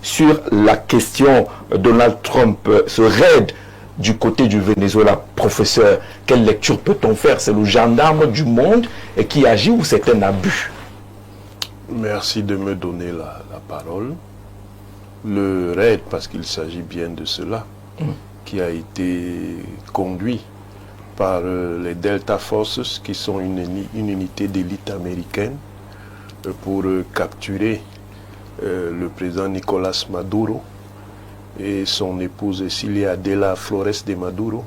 sur la question Donald Trump, ce raid du côté du Venezuela, professeur, quelle lecture peut-on faire? C'est le gendarme du monde et qui agit ou c'est un abus? Merci de me donner la parole. Le raid, parce qu'il s'agit bien de cela, qui a été conduit par les Delta Forces, qui sont une unité d'élite américaine, pour capturer le président Nicolas Maduro et son épouse Cilia Adela Flores de Maduro,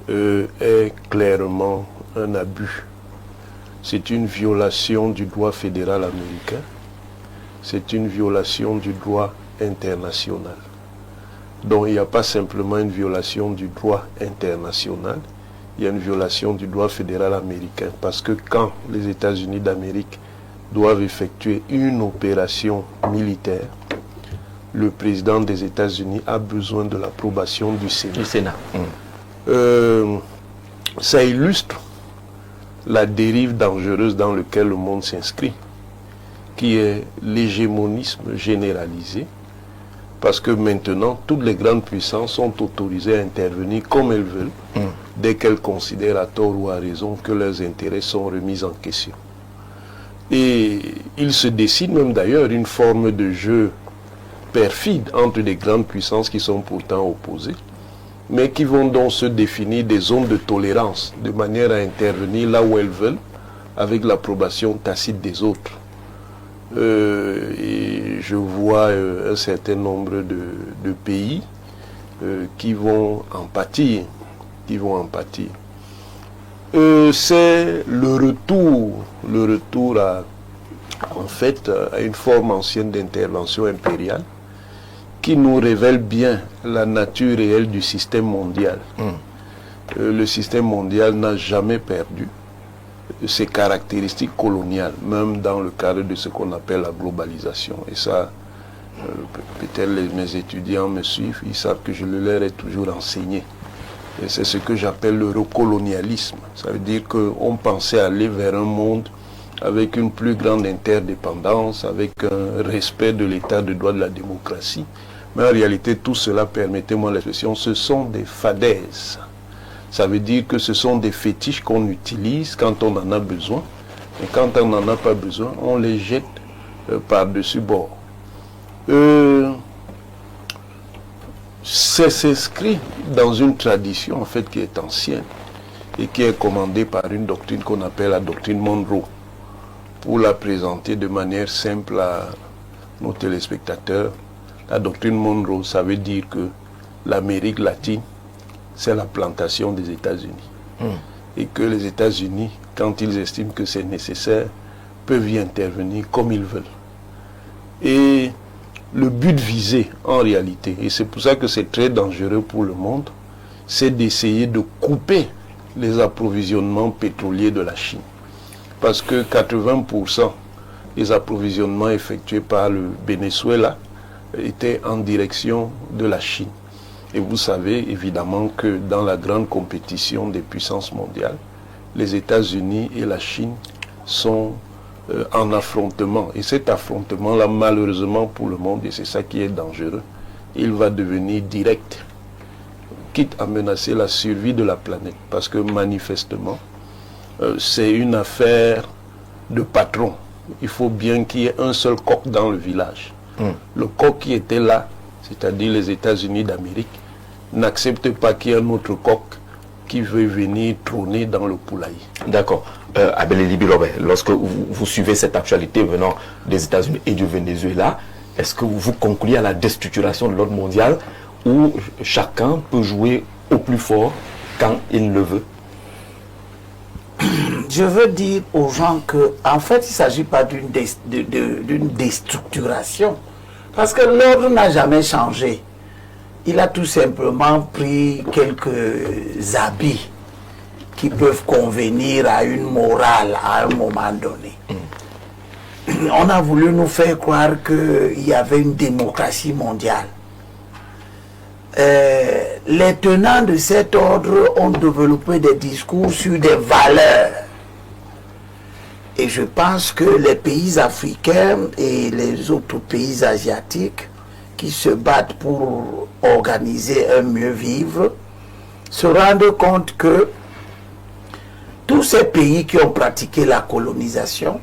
est clairement un abus. C'est une violation du droit fédéral américain, c'est une violation du droit international. Donc il n'y a pas simplement une violation du droit international, il y a une violation du droit fédéral américain, parce que quand les États-Unis d'Amérique doivent effectuer une opération militaire, le président des États-Unis a besoin de l'approbation du Sénat. Ça illustre la dérive dangereuse dans laquelle le monde s'inscrit, qui est l'hégémonisme généralisé, parce que maintenant, toutes les grandes puissances sont autorisées à intervenir comme elles veulent, dès qu'elles considèrent à tort ou à raison que leurs intérêts sont remis en question. Et il se décide même d'ailleurs une forme de jeu perfide entre des grandes puissances qui sont pourtant opposées, mais qui vont donc se définir des zones de tolérance, de manière à intervenir là où elles veulent, avec l'approbation tacite des autres. Et je vois un certain nombre de pays qui vont en pâtir. C'est le retour à une forme ancienne d'intervention impériale qui nous révèle bien la nature réelle du système mondial. Le système mondial n'a jamais perdu ses caractéristiques coloniales, même dans le cadre de ce qu'on appelle la globalisation. Et ça, peut-être mes étudiants me suivent, ils savent que je le leur ai toujours enseigné. Et c'est ce que j'appelle le recolonialisme. Ça veut dire qu'on pensait aller vers un monde avec une plus grande interdépendance, avec un respect de l'état de droit de la démocratie. Mais en réalité, tout cela, permettez-moi l'expression, ce sont des fadaises. Ça veut dire que ce sont des fétiches qu'on utilise quand on en a besoin. Et quand on n'en a pas besoin, on les jette par-dessus bord. C'est s'inscrit dans une tradition en fait qui est ancienne et qui est commandée par une doctrine qu'on appelle la doctrine Monroe. Pour la présenter de manière simple à nos téléspectateurs, la doctrine Monroe, ça veut dire que l'Amérique latine, c'est la plantation des États-Unis. Et que les États-Unis, quand ils estiment que c'est nécessaire, peuvent y intervenir comme ils veulent. Et le but visé, en réalité, et c'est pour ça que c'est très dangereux pour le monde, c'est d'essayer de couper les approvisionnements pétroliers de la Chine. Parce que 80% des approvisionnements effectués par le Venezuela étaient en direction de la Chine. Et vous savez évidemment que dans la grande compétition des puissances mondiales, les États-Unis et la Chine sont en affrontement. Et cet affrontement-là, malheureusement pour le monde, et c'est ça qui est dangereux, il va devenir direct, quitte à menacer la survie de la planète. Parce que manifestement, c'est une affaire de patron. Il faut bien qu'il y ait un seul coq dans le village. Le coq qui était là, c'est-à-dire les États-Unis d'Amérique, n'accepte pas qu'il y ait un autre coq qui veut venir trôner dans le poulailler. D'accord. Abel Robert, lorsque vous suivez cette actualité venant des États-Unis et du Venezuela, est-ce que vous concluez à la déstructuration de l'ordre mondial où chacun peut jouer au plus fort quand il le veut? Je veux dire aux gens que, en fait, il ne s'agit pas d'une déstructuration. Parce que l'ordre n'a jamais changé. Il a tout simplement pris quelques habits qui peuvent convenir à une morale à un moment donné. On a voulu nous faire croire qu'il y avait une démocratie mondiale. Les tenants de cet ordre ont développé des discours sur des valeurs. Et je pense que les pays africains et les autres pays asiatiques qui se battent pour organiser un mieux vivre se rendent compte que tous ces pays qui ont pratiqué la colonisation,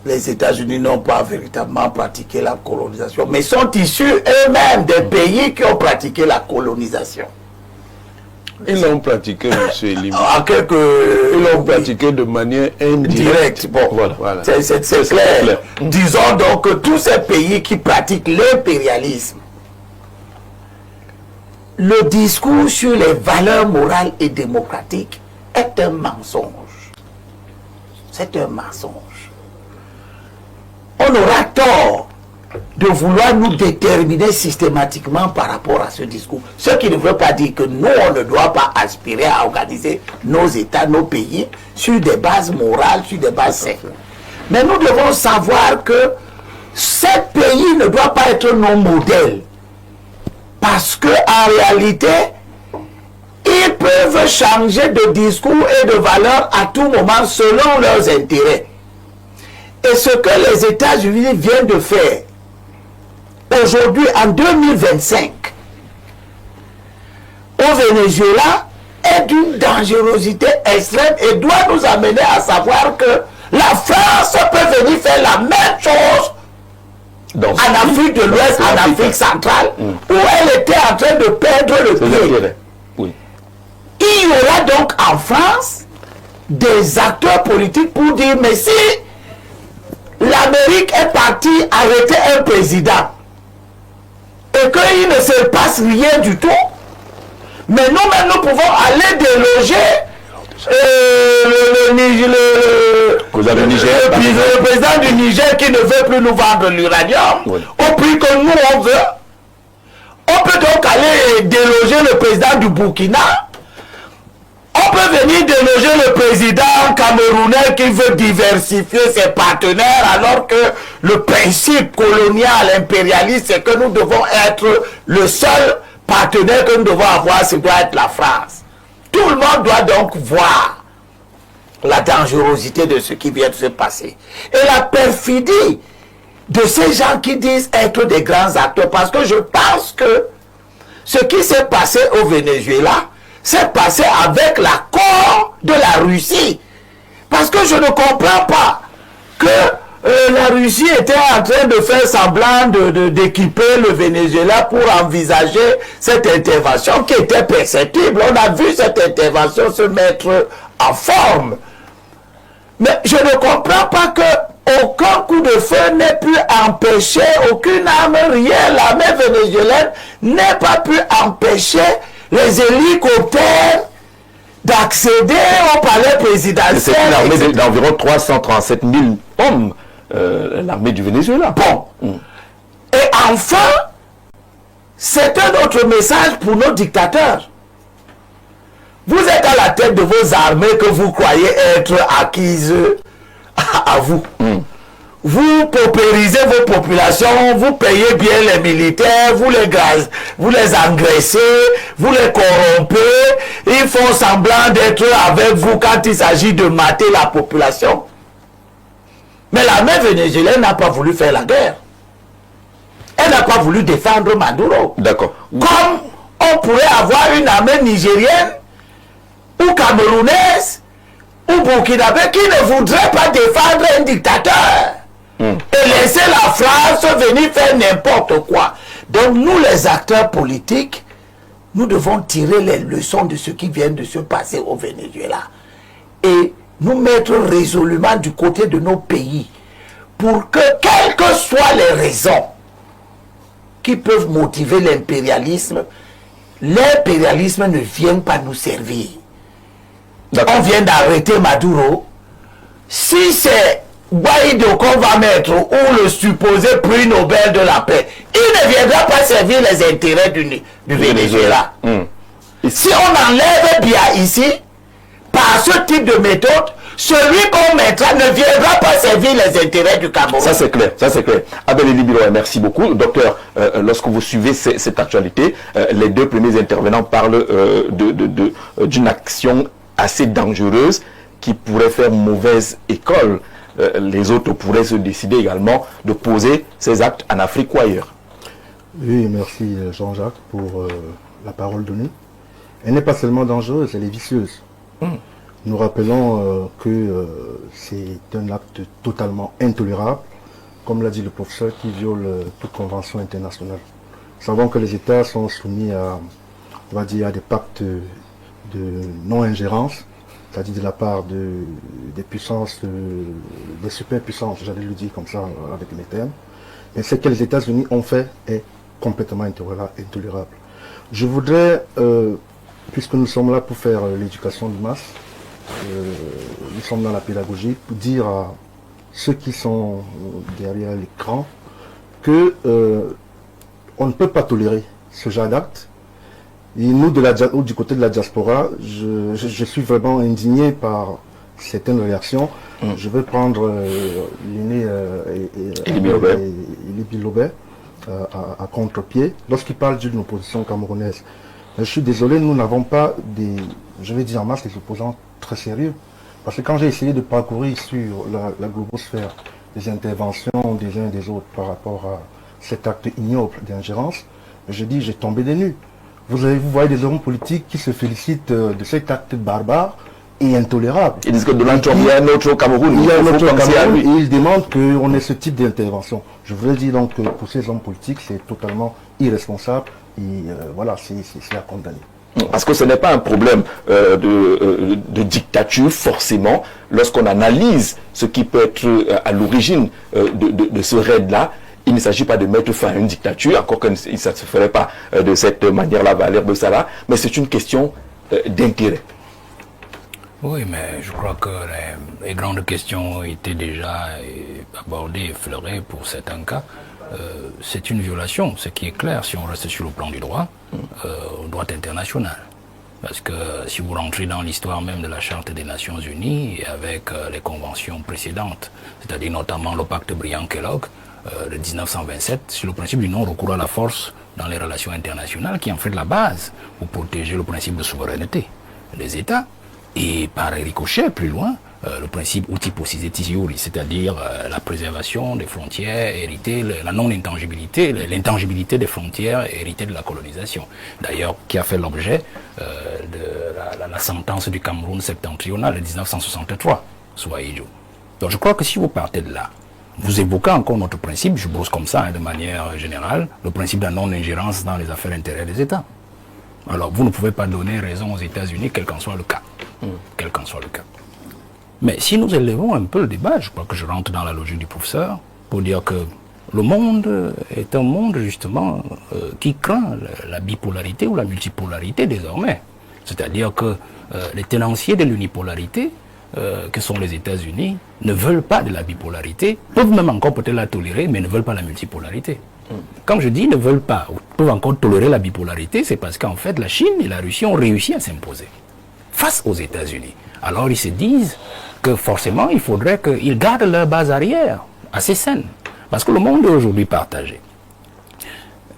les États-Unis n'ont pas véritablement pratiqué la colonisation, mais sont issus eux-mêmes des pays qui ont pratiqué la colonisation. Ils l'ont pratiqué, M. Elim. Ils l'ont pratiqué de manière indirecte. Bon, voilà. C'est clair. Disons donc que tous ces pays qui pratiquent l'impérialisme, le discours sur les valeurs morales et démocratiques est un mensonge. C'est un mensonge. On aura tort de vouloir nous déterminer systématiquement par rapport à ce discours. Ce qui ne veut pas dire que nous, on ne doit pas aspirer à organiser nos États, nos pays, sur des bases morales, sur des bases saines. Mais nous devons savoir que ces pays ne doivent pas être nos modèles. Parce qu'en réalité, ils peuvent changer de discours et de valeur à tout moment selon leurs intérêts. Et ce que les États-Unis viennent de faire aujourd'hui, en 2025, au Venezuela, est d'une dangerosité extrême et doit nous amener à savoir que la France peut venir faire la même chose en Afrique de l'Ouest, en Afrique centrale, où elle était en train de perdre le pied. Oui. Il y aura donc en France des acteurs politiques pour dire, mais si l'Amérique est partie arrêter un président et qu'il ne se passe rien du tout, mais nous-mêmes nous pouvons aller déloger le président du Niger qui ne veut plus nous vendre l'uranium au prix que nous on veut. On peut donc aller déloger le président du Burkina. On peut venir déloger le président camerounais qui veut diversifier ses partenaires alors que le principe colonial impérialiste c'est que nous devons être le seul partenaire que nous devons avoir, ce doit être la France. Tout le monde doit donc voir la dangerosité de ce qui vient de se passer. Et la perfidie de ces gens qui disent être des grands acteurs. Parce que je pense que ce qui s'est passé au Venezuela s'est passé avec l'accord de la Russie. Parce que je ne comprends pas que la Russie était en train de faire semblant d'équiper le Venezuela pour envisager cette intervention qui était perceptible. On a vu cette intervention se mettre en forme. Mais je ne comprends pas que aucun coup de feu n'ait pu empêcher, aucune arme, rien, l'armée vénézuélienne n'ait pas pu empêcher les hélicoptères d'accéder au palais présidentiel. C'est une armée d'environ 337 000 hommes, l'armée du Venezuela. Bon. Et enfin, c'est un autre message pour nos dictateurs. Vous êtes à la tête de vos armées que vous croyez être acquises à vous. Vous paupérisez vos populations, vous payez bien les militaires, vous les engraissez, vous les corrompez, ils font semblant d'être avec vous quand il s'agit de mater la population. Mais l'armée vénézuélienne n'a pas voulu faire la guerre. Elle n'a pas voulu défendre Maduro. D'accord. Comme on pourrait avoir une armée nigérienne ou camerounaise ou burkinabé qui ne voudrait pas défendre un dictateur. Et laisser la France venir faire n'importe quoi. Donc nous les acteurs politiques, nous devons tirer les leçons de ce qui vient de se passer au Venezuela et nous mettre résolument du côté de nos pays pour que, quelles que soient les raisons qui peuvent motiver l'impérialisme ne vienne pas nous servir. On vient d'arrêter Maduro. Si c'est Guaido qu'on va mettre ou le supposé prix Nobel de la paix, il ne viendra pas servir les intérêts du Venezuela. Si on enlève Biya ici, par ce type de méthode, celui qu'on mettra ne viendra pas servir les intérêts du Cameroun. Ça c'est clair, ça c'est clair. Abel Elie Biloé, merci beaucoup. Docteur, lorsque vous suivez cette actualité, les deux premiers intervenants parlent d'une action assez dangereuse qui pourrait faire mauvaise école. Les autres pourraient se décider également de poser ces actes en Afrique ou ailleurs. Oui, merci Jean-Jacques pour la parole donnée. Elle n'est pas seulement dangereuse, elle est vicieuse. Nous rappelons que c'est un acte totalement intolérable, comme l'a dit le professeur, qui viole toute convention internationale. Nous savons que les États sont soumis à, on va dire, à des pactes de non-ingérence, c'est-à-dire de la part des puissances, des superpuissances, j'allais le dire comme ça avec mes termes. Mais ce que les États-Unis ont fait est complètement intolérable. Je voudrais, puisque nous sommes là pour faire l'éducation de masse, nous sommes dans la pédagogie, pour dire à ceux qui sont derrière l'écran que on ne peut pas tolérer ce genre d'acte. Et nous, du côté de la diaspora, je suis vraiment indigné par certaines réactions. Je vais prendre l'aîné Élie Bilobert à contre-pied lorsqu'il parle d'une opposition camerounaise. Mais je suis désolé, nous n'avons pas je vais dire en masse, des opposants très sérieux. Parce que quand j'ai essayé de parcourir sur la globosphère les interventions des uns et des autres par rapport à cet acte ignoble d'ingérence, j'ai tombé des nues. Vous voyez des hommes politiques qui se félicitent de cet acte barbare et intolérable. Ils disent que Donald Trump, il y a un autre au Cameroun. Il y a un autre au Cameroun et ils demandent qu'on ait ce type d'intervention. Je voudrais dire donc que pour ces hommes politiques, c'est totalement irresponsable et voilà, c'est à condamner. Parce que ce n'est pas un problème de dictature, forcément, lorsqu'on analyse ce qui peut être à l'origine de ce raid-là. Il ne s'agit pas de mettre fin à une dictature, encore que ça ne se ferait pas de cette manière-là, Valère Bessara, mais c'est une question d'intérêt. Oui, mais je crois que les grandes questions ont été déjà abordées, effleurées pour certains cas. C'est une violation, ce qui est clair si on reste sur le plan du droit, au droit international. Parce que si vous rentrez dans l'histoire même de la Charte des Nations Unies, et avec les conventions précédentes, c'est-à-dire notamment le pacte Briand-Kellogg, de 1927 sur le principe du non-recours à la force dans les relations internationales qui est en fait la base pour protéger le principe de souveraineté des États et par ricochet plus loin le principe uti possidetis iuris, c'est-à-dire la préservation des frontières héritées, la non-intangibilité, l'intangibilité des frontières héritées de la colonisation. D'ailleurs, qui a fait l'objet de la sentence du Cameroun septentrional de 1963, Soaïdjo. Donc je crois que si vous partez de là, vous évoquez encore notre principe, je brosse comme ça de manière générale, le principe de la non-ingérence dans les affaires intérieures des États. Alors vous ne pouvez pas donner raison aux États-Unis, quel qu'en soit le cas. Quel qu'en soit le cas. Mais si nous élevons un peu le débat, je crois que je rentre dans la logique du professeur, pour dire que le monde est un monde justement qui craint la bipolarité ou la multipolarité désormais. C'est-à-dire que les tenanciers de l'unipolarité, que sont les États-Unis, ne veulent pas de la bipolarité, peuvent même encore peut-être la tolérer, mais ne veulent pas la multipolarité. Quand je dis ne veulent pas, ou peuvent encore tolérer la bipolarité, c'est parce qu'en fait la Chine et la Russie ont réussi à s'imposer face aux États-Unis. Alors ils se disent que forcément il faudrait qu'ils gardent leur base arrière assez saine, parce que le monde est aujourd'hui partagé.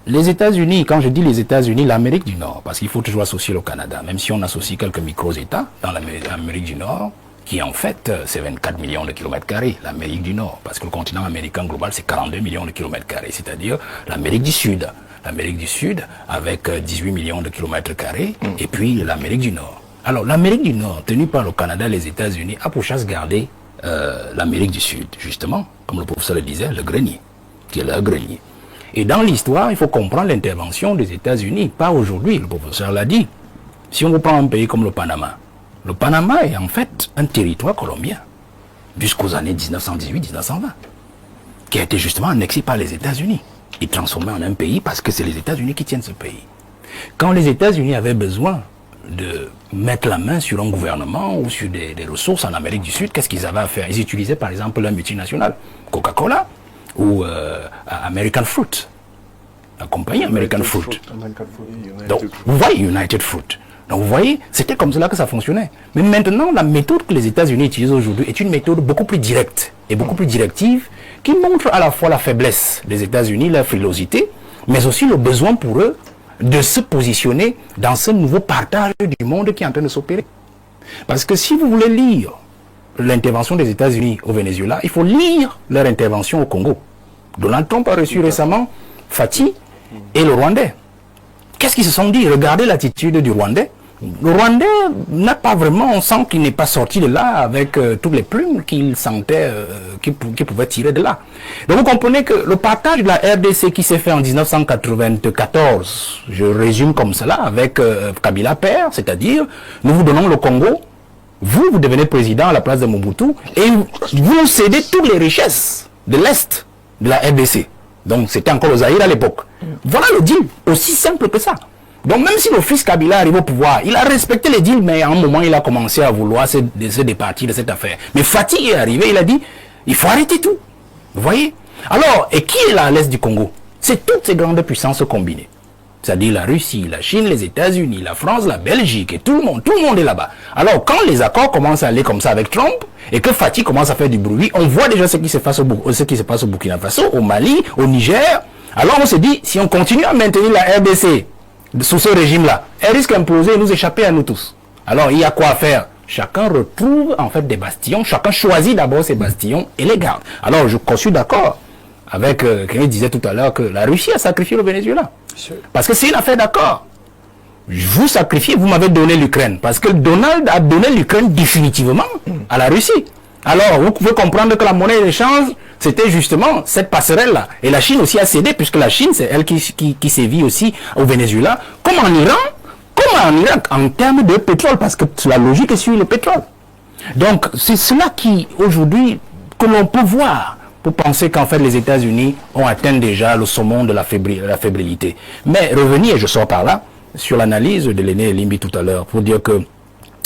Les États-Unis, quand je dis les États-Unis, l'Amérique du Nord, parce qu'il faut toujours associer le Canada, même si on associe quelques micro-États dans l'Amérique du Nord, qui en fait, c'est 24 millions de kilomètres carrés, l'Amérique du Nord, parce que le continent américain global, c'est 42 millions de kilomètres carrés, c'est-à-dire l'Amérique du Sud. L'Amérique du Sud, avec 18 millions de kilomètres carrés, et puis l'Amérique du Nord. Alors, l'Amérique du Nord, tenue par le Canada et les États-Unis, a pour chasse garder l'Amérique du Sud, justement, comme le professeur le disait, le grenier, qui est leur grenier. Et dans l'histoire, il faut comprendre l'intervention des États-Unis, pas aujourd'hui, le professeur l'a dit. Si on prend un pays comme le Panama est en fait un territoire colombien, jusqu'aux années 1918-1920, qui a été justement annexé par les États-Unis et transformé en un pays parce que c'est les États-Unis qui tiennent ce pays. Quand les États-Unis avaient besoin de mettre la main sur un gouvernement ou sur des ressources en Amérique du Sud, qu'est-ce qu'ils avaient à faire? Ils utilisaient par exemple la multinationale, Coca-Cola ou American Fruit, la compagnie American Fruit. Donc, vous voyez, United Fruit. Donc vous voyez, c'était comme cela que ça fonctionnait. Mais maintenant, la méthode que les États-Unis utilisent aujourd'hui est une méthode beaucoup plus directe et beaucoup plus directive qui montre à la fois la faiblesse des États-Unis, leur frilosité, mais aussi le besoin pour eux de se positionner dans ce nouveau partage du monde qui est en train de s'opérer. Parce que si vous voulez lire l'intervention des États-Unis au Venezuela, il faut lire leur intervention au Congo. Donald Trump a reçu récemment Fatih et le Rwandais. Qu'est-ce qu'ils se sont dit? Regardez l'attitude du Rwandais. Le Rwandais n'a pas vraiment, on sent qu'il n'est pas sorti de là avec toutes les plumes qu'il sentait, qu'il pouvait tirer de là. Donc vous comprenez que le partage de la RDC qui s'est fait en 1994, je résume comme cela, avec Kabila père, c'est-à-dire nous vous donnons le Congo, vous devenez président à la place de Mobutu et vous cédez toutes les richesses de l'Est de la RDC. Donc c'était encore le Zaïre à l'époque. Voilà le deal, aussi simple que ça. Donc même si le fils Kabila arrive au pouvoir, il a respecté les deals, mais à un moment il a commencé à vouloir se départir de cette affaire. Mais Fatih est arrivé, il a dit, il faut arrêter tout. Vous voyez? Alors, et qui est là à l'est du Congo? C'est toutes ces grandes puissances combinées. C'est-à-dire la Russie, la Chine, les États-Unis, la France, la Belgique, et tout le monde est là-bas. Alors quand les accords commencent à aller comme ça avec Trump, et que Fatih commence à faire du bruit, on voit déjà ce qui se passe au Burkina Faso, au Mali, au Niger. Alors on se dit, si on continue à maintenir la RDC sous ce régime-là, elle risque d'imploser et nous échapper à nous tous. Alors il y a quoi à faire? Chacun retrouve en fait des bastions, chacun choisit d'abord ses bastions et les garde. Alors je suis d'accord avec quelqu'un disait tout à l'heure que la Russie a sacrifié le Venezuela. Parce que c'est une affaire d'accord. Vous sacrifiez, vous m'avez donné l'Ukraine. Parce que Donald a donné l'Ukraine définitivement à la Russie. Alors vous pouvez comprendre que la monnaie d'échange, c'était justement cette passerelle-là. Et la Chine aussi a cédé, puisque la Chine, c'est elle qui sévit aussi au Venezuela, comme en Iran, comme en Irak, en termes de pétrole, parce que la logique est sur le pétrole. Donc, c'est cela qui, aujourd'hui, que l'on peut voir, pour penser qu'en fait, les États-Unis ont atteint déjà le sommet de la fébrilité. Mais revenir, et je sors par là, sur l'analyse de l'aîné Limbi tout à l'heure, pour dire que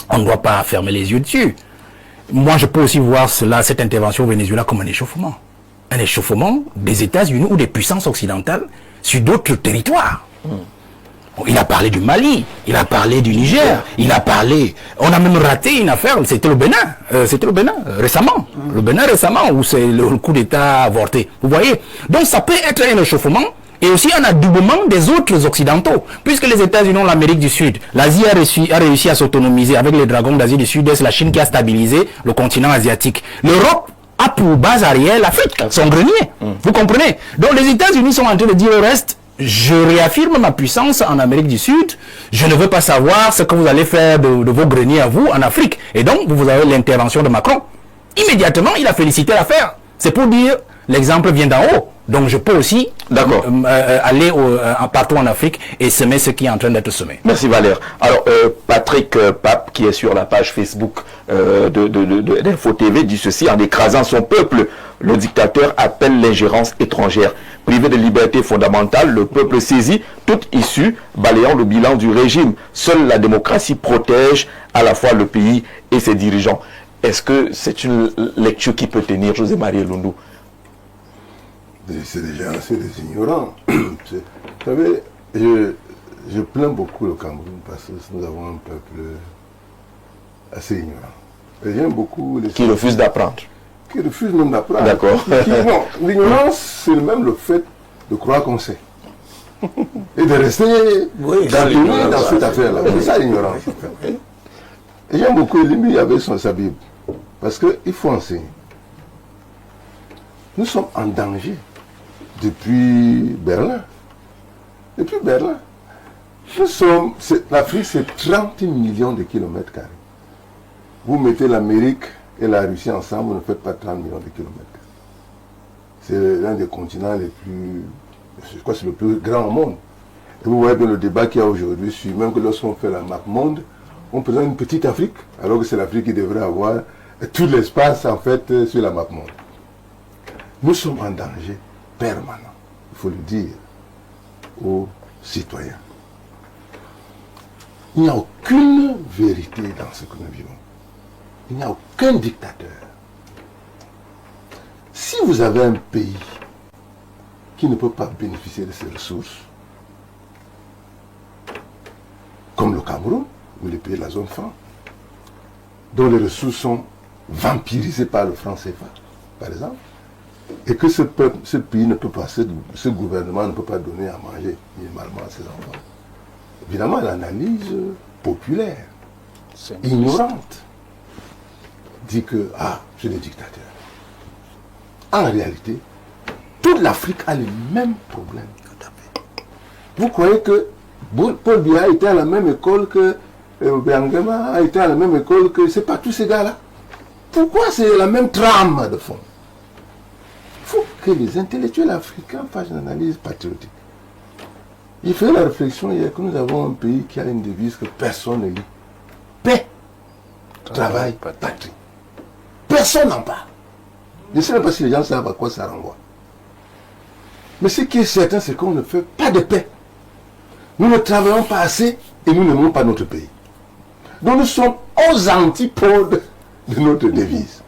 on ne doit pas fermer les yeux dessus. Moi, je peux aussi voir cela, cette intervention au Venezuela comme un échauffement. Un échauffement des États-Unis ou des puissances occidentales sur d'autres territoires. Il a parlé du Mali, il a parlé du Niger, il a parlé... On a même raté une affaire, c'était le Bénin, récemment. Le Bénin récemment, où c'est le coup d'État avorté. Vous voyez? Donc ça peut être un échauffement et aussi un adoubement des autres occidentaux. Puisque les États-Unis ont l'Amérique du Sud, l'Asie a réussi à s'autonomiser avec les dragons d'Asie du Sud-Est, la Chine qui a stabilisé le continent asiatique. L'Europe a pour base arrière l'Afrique, son grenier. Vous comprenez? Donc les États-Unis sont en train de dire au reste, je réaffirme ma puissance en Amérique du Sud, je ne veux pas savoir ce que vous allez faire de vos greniers à vous en Afrique. Et donc, vous avez l'intervention de Macron. Immédiatement, il a félicité l'affaire. C'est pour dire, l'exemple vient d'en haut. Donc, je peux aussi aller partout en Afrique et semer ce qui est en train d'être semé. Merci Valère. Alors, Patrick Pape, qui est sur la page Facebook d'Info TV, dit ceci: en écrasant son peuple, le dictateur appelle l'ingérence étrangère. Privé de liberté fondamentale, le peuple saisit toute issue, balayant le bilan du régime. Seule la démocratie protège à la fois le pays et ses dirigeants. Est-ce que c'est une lecture qui peut tenir, José-Marie Lundu? C'est déjà assez des ignorants. Vous savez, je plains beaucoup le Cameroun parce que nous avons un peuple assez ignorant. Et j'aime beaucoup les... Qui refuse d'apprendre. Qui refuse même d'apprendre. D'accord. Non, l'ignorance, c'est même le fait de croire qu'on sait. Et de rester dans cette affaire-là. C'est ça l'ignorance. Et j'aime beaucoup Limbi avec sa Bible. Parce qu'il faut enseigner. Nous sommes en danger depuis Berlin. Depuis Berlin. L'Afrique, c'est 30 millions de kilomètres carrés. Vous mettez l'Amérique et la Russie ensemble, vous ne faites pas 30 millions de kilomètres. C'est l'un des continents les plus... Je crois que c'est le plus grand au monde. Et vous voyez bien le débat qu'il y a aujourd'hui sur même que lorsqu'on fait la map monde, on présente une petite Afrique, alors que c'est l'Afrique qui devrait avoir tout l'espace en fait sur la map monde. Nous sommes en danger permanent, il faut le dire aux citoyens. Il n'y a aucune vérité dans ce que nous vivons. Il n'y a aucun dictateur. Si vous avez un pays qui ne peut pas bénéficier de ses ressources, comme le Cameroun, ou les pays de la zone franc, dont les ressources sont vampirisées par le franc CFA, par exemple, et que ce pays ne peut pas, ce gouvernement ne peut pas donner à manger minimalement à ses enfants. Évidemment, l'analyse populaire, ignorante, dit que, c'est des dictateurs. En réalité, toute l'Afrique a les mêmes problèmes. Vous croyez que Paul Biya était à la même école que Biangema a été à la même école que... C'est pas tous ces gars-là. Pourquoi c'est la même trame de fond? Il faut que les intellectuels africains fassent une analyse patriotique. J'ai fait la réflexion hier que nous avons un pays qui a une devise que personne ne lit. Paix, travail, patrie. Personne n'en parle. Je ne sais même pas si les gens savent à quoi ça renvoie. Mais ce qui est certain, c'est qu'on ne fait pas de paix. Nous ne travaillons pas assez et nous n'aimons pas notre pays. Donc nous sommes aux antipodes de notre devise.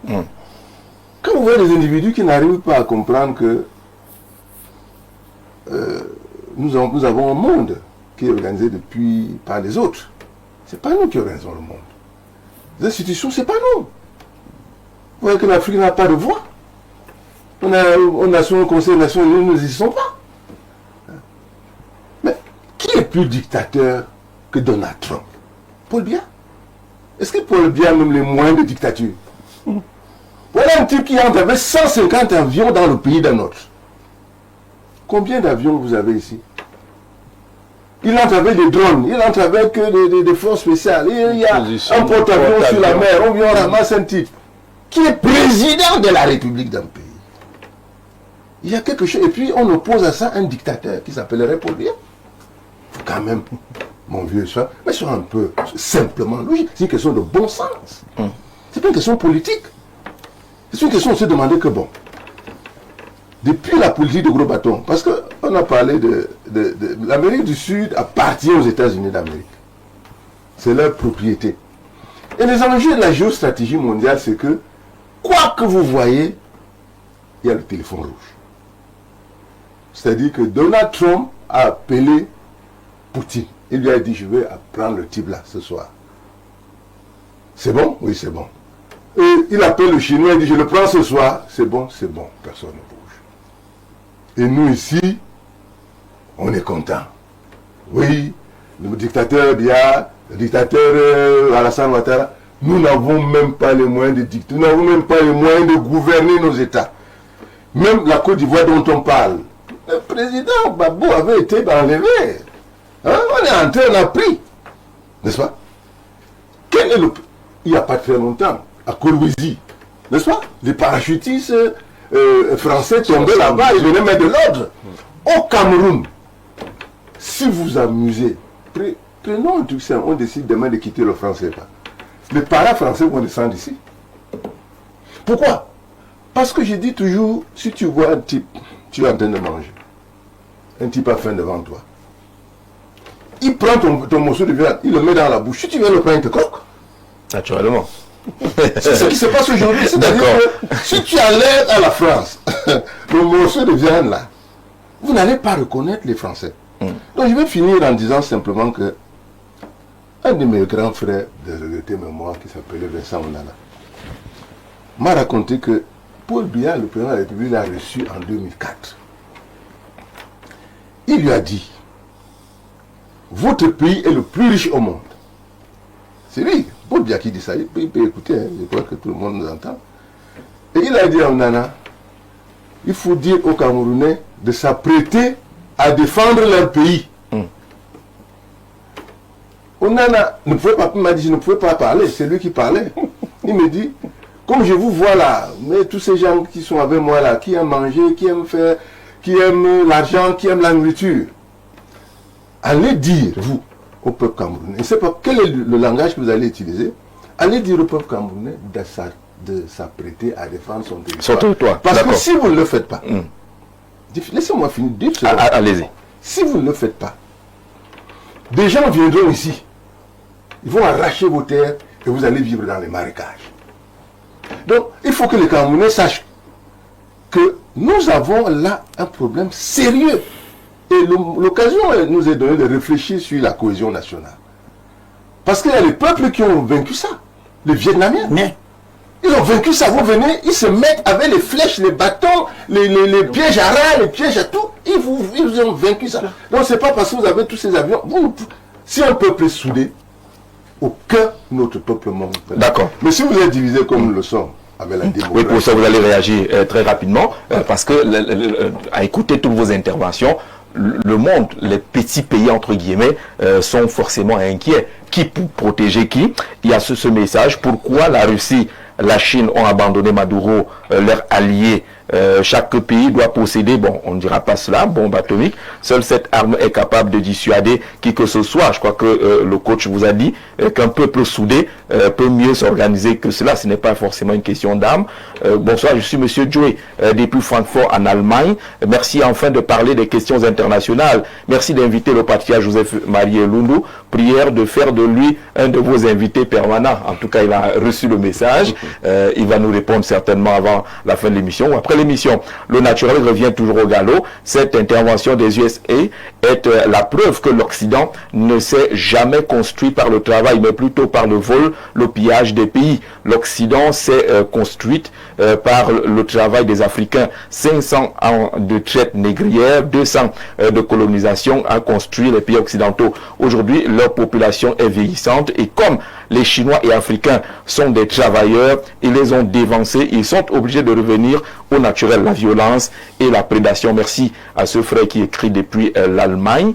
Quand vous voyez des individus qui n'arrivent pas à comprendre que nous avons un monde qui est organisé depuis par les autres, ce n'est pas nous qui organisons le monde. Les institutions, ce n'est pas nous. Vous voyez que l'Afrique n'a pas de voix. On a sur le Conseil national, nous n'y sommes pas. Mais qui est plus dictateur que Donald Trump? Paul Biya? Est-ce que Paul Biya a même les moyens de dictature? Voilà un type qui entre avec 150 avions dans le pays d'un autre. Combien d'avions vous avez ici? Il entre avec des drones, il entre avec des forces spéciales. Il y a un porte-avions sur la mer, on vient ramasser un type qui est président de la République d'un pays. Il y a quelque chose, et puis on oppose à ça un dictateur qui s'appellerait Paul Biya. Il faut quand même, mon vieux soeur, mais sois un peu simplement logique. C'est une question de bon sens. C'est pas une question politique. C'est une question de se demander que bon, depuis la politique de gros bâtons, parce qu'on a parlé de l'Amérique du Sud appartient aux États-Unis d'Amérique. C'est leur propriété. Et les enjeux de la géostratégie mondiale, c'est que, quoi que vous voyez, il y a le téléphone rouge. C'est-à-dire que Donald Trump a appelé Poutine. Il lui a dit, je vais prendre le type là ce soir. C'est bon? Oui, c'est bon. Et il appelle le Chinois et dit, je le prends ce soir. C'est bon, personne ne bouge. Et nous ici, on est contents. Oui, le dictateur Biya, le dictateur Alassane Ouattara, nous n'avons même pas les moyens de dicter, nous n'avons même pas les moyens de gouverner nos États. Même la Côte d'Ivoire dont on parle, le président Gbagbo avait été enlevé. Hein? On est entré, on a pris. N'est-ce pas? Quel est il n'y a pas très longtemps, à Kolwezi, n'est-ce pas? Les parachutistes français tombaient là-bas, ils venaient mettre de l'ordre. Au Cameroun, si vous vous amusez, prenons un truc simple, on décide demain de quitter le français. Les para-français vont descendre ici. Pourquoi? Parce que je dis toujours, si tu vois un type, tu es en train de manger, un type a faim devant toi, il prend ton morceau de viande, il le met dans la bouche, si tu viens le prendre, il te croque. Naturellement. C'est ce qui se passe aujourd'hui. C'est-à-dire que si tu enlèves à la France le morceau de viande là, vous n'allez pas reconnaître les Français. Donc je vais finir en disant simplement que un de mes grands frères de regrettée mémoire qui s'appelait Vincent Onana m'a raconté que Paul Biya, le président de la République, l'a reçu en 2004. Il lui a dit, votre pays est le plus riche au monde. C'est lui, Paul Biya qui dit ça, il peut écouter, hein, je crois que tout le monde nous entend. Et il a dit à Onana, il faut dire aux Camerounais de s'apprêter à défendre leur pays. Onana ne pouvait pas, il m'a dit, je ne pouvais pas parler, c'est lui qui parlait. Il me dit, comme je vous vois là, mais tous ces gens qui sont avec moi là, qui aiment manger, qui aiment faire, qui aiment l'argent, qui aiment la nourriture, allez dire, vous, au peuple camerounais, je ne sais pas quel est le langage que vous allez utiliser, allez dire au peuple camerounais de s'apprêter à défendre son territoire. Parce que si vous ne le faites pas, laissez-moi finir, allez-y. Si vous ne le faites pas, des gens viendront ici, ils vont arracher vos terres et vous allez vivre dans les marécages. Donc, il faut que les Camerounais sachent que nous avons là un problème sérieux. Et l'occasion nous est donnée de réfléchir sur la cohésion nationale. Parce qu'il y a les peuples qui ont vaincu ça. Les Vietnamiens. Mais ils ont vaincu ça. Vous venez, ils se mettent avec les flèches, les bâtons, les pièges à rats, les pièges à tout. Ils vous ont vaincu ça. Donc c'est pas parce que vous avez tous ces avions. Si un peuple est soudé, aucun autre peuple monte. D'accord. Mais si vous êtes divisé comme nous le sommes, avec la démocratie. Oui, pour ça vous allez réagir très rapidement, parce que à écouter toutes vos interventions, le monde, les petits pays entre guillemets, sont forcément inquiets. Qui pour protéger qui? Il y a ce message. Pourquoi la Russie, la Chine ont abandonné Maduro, leurs alliés? Chaque pays doit posséder, bon, on ne dira pas cela, bombe atomique. Seule cette arme est capable de dissuader qui que ce soit. Je crois que le coach vous a dit qu'un peuple soudé peut mieux s'organiser que cela. Ce n'est pas forcément une question d'armes. Bonsoir, je suis Monsieur Joey depuis Francfort en Allemagne. Merci enfin de parler des questions internationales. Merci d'inviter le patriarche Joseph-Marie Lundu. Prière de faire de lui un de vos invités permanents. En tout cas, il a reçu le message. Il va nous répondre certainement avant la fin de l'émission ou après l'émission. Le naturel revient toujours au galop. Cette intervention des USA est la preuve que l'Occident ne s'est jamais construit par le travail, mais plutôt par le vol, le pillage des pays. L'Occident s'est construit par le travail des Africains. 500 ans de traite négrière, 200 de colonisation a construit les pays occidentaux. Aujourd'hui, leur population est vieillissante et comme les Chinois et Africains sont des travailleurs, ils les ont dévancés, ils sont obligés de revenir au naturel, la violence et la prédation. Merci à ce frère qui écrit depuis l'Allemagne.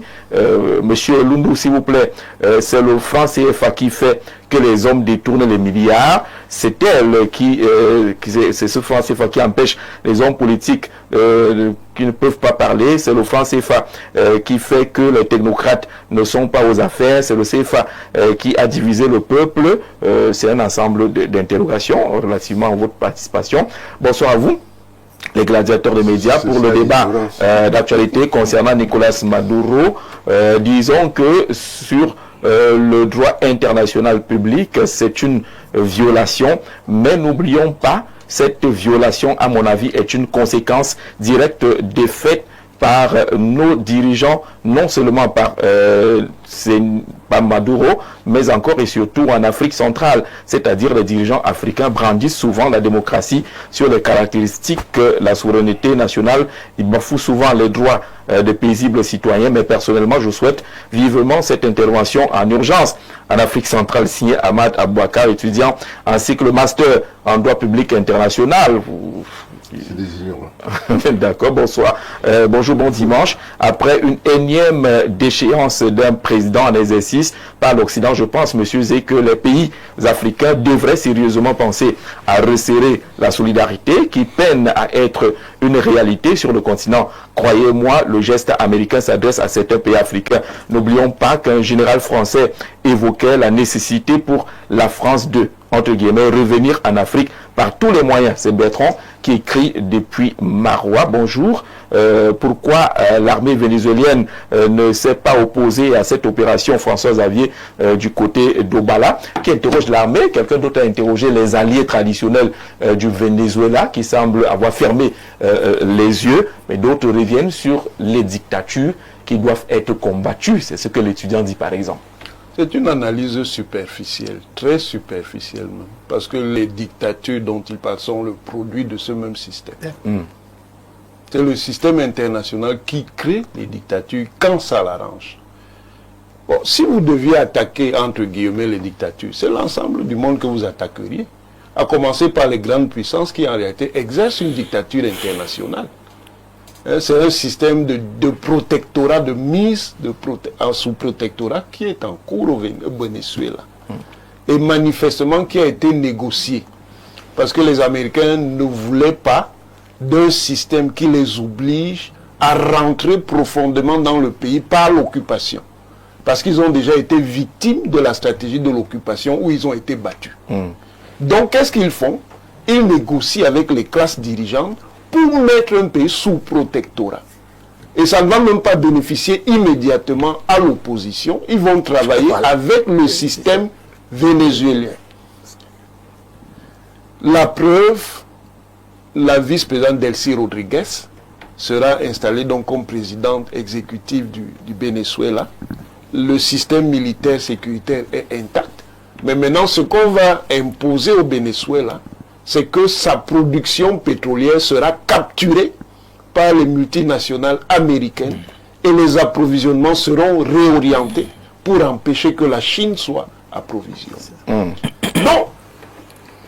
Monsieur Lundu, s'il vous plaît, c'est le franc CFA qui fait que les hommes détournent les milliards. C'est elle c'est ce franc CFA qui empêche les hommes politiques qui ne peuvent pas parler. C'est le franc CFA qui fait que les technocrates ne sont pas aux affaires. C'est le CFA qui a divisé le peuple. C'est un ensemble d'interrogations relativement à votre participation. Bonsoir à vous, les gladiateurs des médias, pour le débat d'actualité concernant Nicolas Maduro. Disons que sur le droit international public, c'est une violation, mais n'oublions pas, cette violation, à mon avis, est une conséquence directe des faits par nos dirigeants, non seulement par Maduro, mais encore et surtout en Afrique centrale. C'est-à-dire les dirigeants africains brandissent souvent la démocratie sur les caractéristiques que la souveraineté nationale, ils bafouent souvent les droits des paisibles citoyens, mais personnellement, je souhaite vivement cette intervention en urgence en Afrique centrale, signé Ahmad Abouakar, étudiant en cycle master en droit public international. C'est des D'accord, bonsoir. Bonjour, bon dimanche. Après une énième déchéance d'un président en exercice par l'Occident, je pense, monsieur Zé, que les pays africains devraient sérieusement penser à resserrer la solidarité qui peine à être une réalité sur le continent. Croyez-moi, le geste américain s'adresse à certains pays africains. N'oublions pas qu'un général français évoquait la nécessité pour la France de, entre guillemets, revenir en Afrique par tous les moyens. C'est Bertrand qui écrit depuis Marois. Bonjour. Pourquoi l'armée vénézuélienne ne s'est pas opposée à cette opération François Xavier du côté d'Obala, qui interroge l'armée. Quelqu'un d'autre a interrogé les alliés traditionnels du Venezuela qui semblent avoir fermé les yeux, mais d'autres reviennent sur les dictatures qui doivent être combattues. C'est ce que l'étudiant dit par exemple. C'est une analyse superficielle, très superficielle même, parce que les dictatures dont il parle sont le produit de ce même système. C'est le système international qui crée les dictatures quand ça l'arrange. Bon, si vous deviez attaquer, entre guillemets, les dictatures, c'est l'ensemble du monde que vous attaqueriez, à commencer par les grandes puissances qui en réalité exercent une dictature internationale. C'est un système de protectorat, de mise sous protectorat qui est en cours au Venezuela. Et manifestement qui a été négocié. Parce que les Américains ne voulaient pas d'un système qui les oblige à rentrer profondément dans le pays par l'occupation. Parce qu'ils ont déjà été victimes de la stratégie de l'occupation où ils ont été battus. Donc qu'est-ce qu'ils font? Ils négocient avec les classes dirigeantes pour mettre un pays sous protectorat. Et ça ne va même pas bénéficier immédiatement à l'opposition. Ils vont travailler avec le système vénézuélien. La preuve, la vice-présidente Delcy Rodriguez sera installée donc comme présidente exécutive du Venezuela. Le système militaire sécuritaire est intact. Mais maintenant, ce qu'on va imposer au Venezuela, c'est que sa production pétrolière sera capturée par les multinationales américaines et les approvisionnements seront réorientés pour empêcher que la Chine soit approvisionnée. Donc,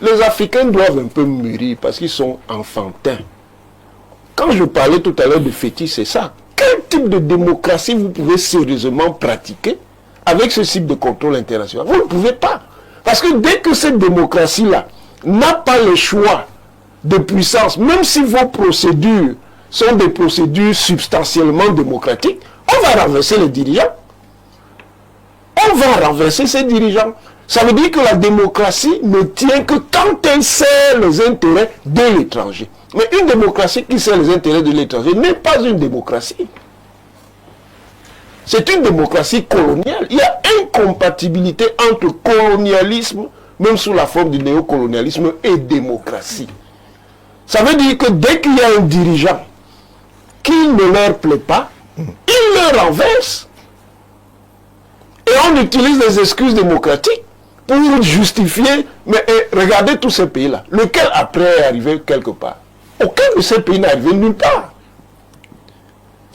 les Africains doivent un peu mûrir parce qu'ils sont enfantins. Quand je parlais tout à l'heure de fétiche, c'est ça. Quel type de démocratie vous pouvez sérieusement pratiquer avec ce type de contrôle international? Vous ne pouvez pas. Parce que dès que cette démocratie-là n'a pas le choix de puissance, même si vos procédures sont des procédures substantiellement démocratiques, on va renverser les dirigeants. On va renverser ces dirigeants. Ça veut dire que la démocratie ne tient que quand elle sert les intérêts de l'étranger. Mais une démocratie qui sert les intérêts de l'étranger n'est pas une démocratie. C'est une démocratie coloniale. Il y a incompatibilité entre colonialisme, même sous la forme du néocolonialisme, et démocratie. Ça veut dire que dès qu'il y a un dirigeant qui ne leur plaît pas, il le renverse. Et on utilise les excuses démocratiques pour justifier, mais regardez tous ces pays-là. Lequel après est arrivé quelque part? Aucun de ces pays n'est arrivé nulle part.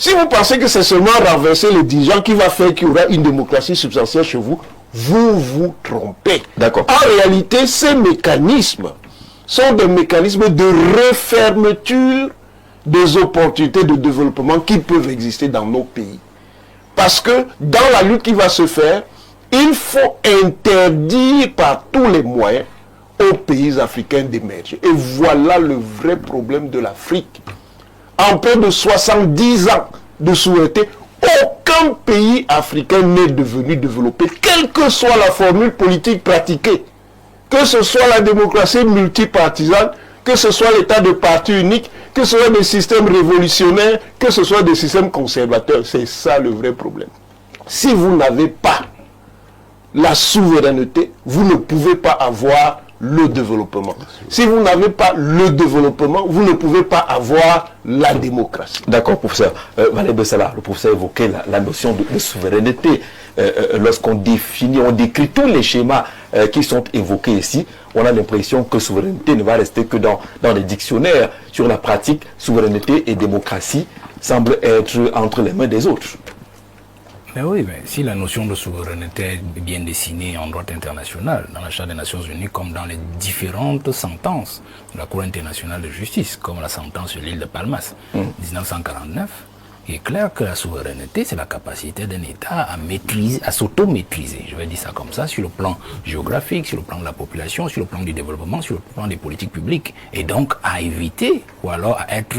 Si vous pensez que c'est seulement renverser les dirigeants qui va faire qu'il y aura une démocratie substantielle chez vous, vous vous trompez. D'accord. En réalité, ces mécanismes sont des mécanismes de refermeture des opportunités de développement qui peuvent exister dans nos pays. Parce que dans la lutte qui va se faire, il faut interdire par tous les moyens aux pays africains d'émerger. Et voilà le vrai problème de l'Afrique. En près de 70 ans de souveraineté, aucun pays africain n'est devenu développé, quelle que soit la formule politique pratiquée. Que ce soit la démocratie multipartisane, que ce soit l'état de parti unique, que ce soit des systèmes révolutionnaires, que ce soit des systèmes conservateurs. C'est ça le vrai problème. Si vous n'avez pas la souveraineté, vous ne pouvez pas avoir le développement. Si vous n'avez pas le développement, vous ne pouvez pas avoir la démocratie. D'accord, professeur. Valé Bessala, le professeur évoquait la notion de souveraineté. Lorsqu'on définit, on décrit tous les schémas qui sont évoqués ici, on a l'impression que souveraineté ne va rester que dans les dictionnaires. Sur la pratique, souveraineté et démocratie semblent être entre les mains des autres. Mais oui, mais si la notion de souveraineté est bien dessinée en droit international, dans la Charte des Nations Unies, comme dans les différentes sentences de la Cour internationale de justice, comme la sentence sur l'île de Palmas, 1949, il est clair que la souveraineté, c'est la capacité d'un État à maîtriser, à s'auto-maîtriser, je vais dire ça comme ça, sur le plan géographique, sur le plan de la population, sur le plan du développement, sur le plan des politiques publiques, et donc à éviter, ou alors à être,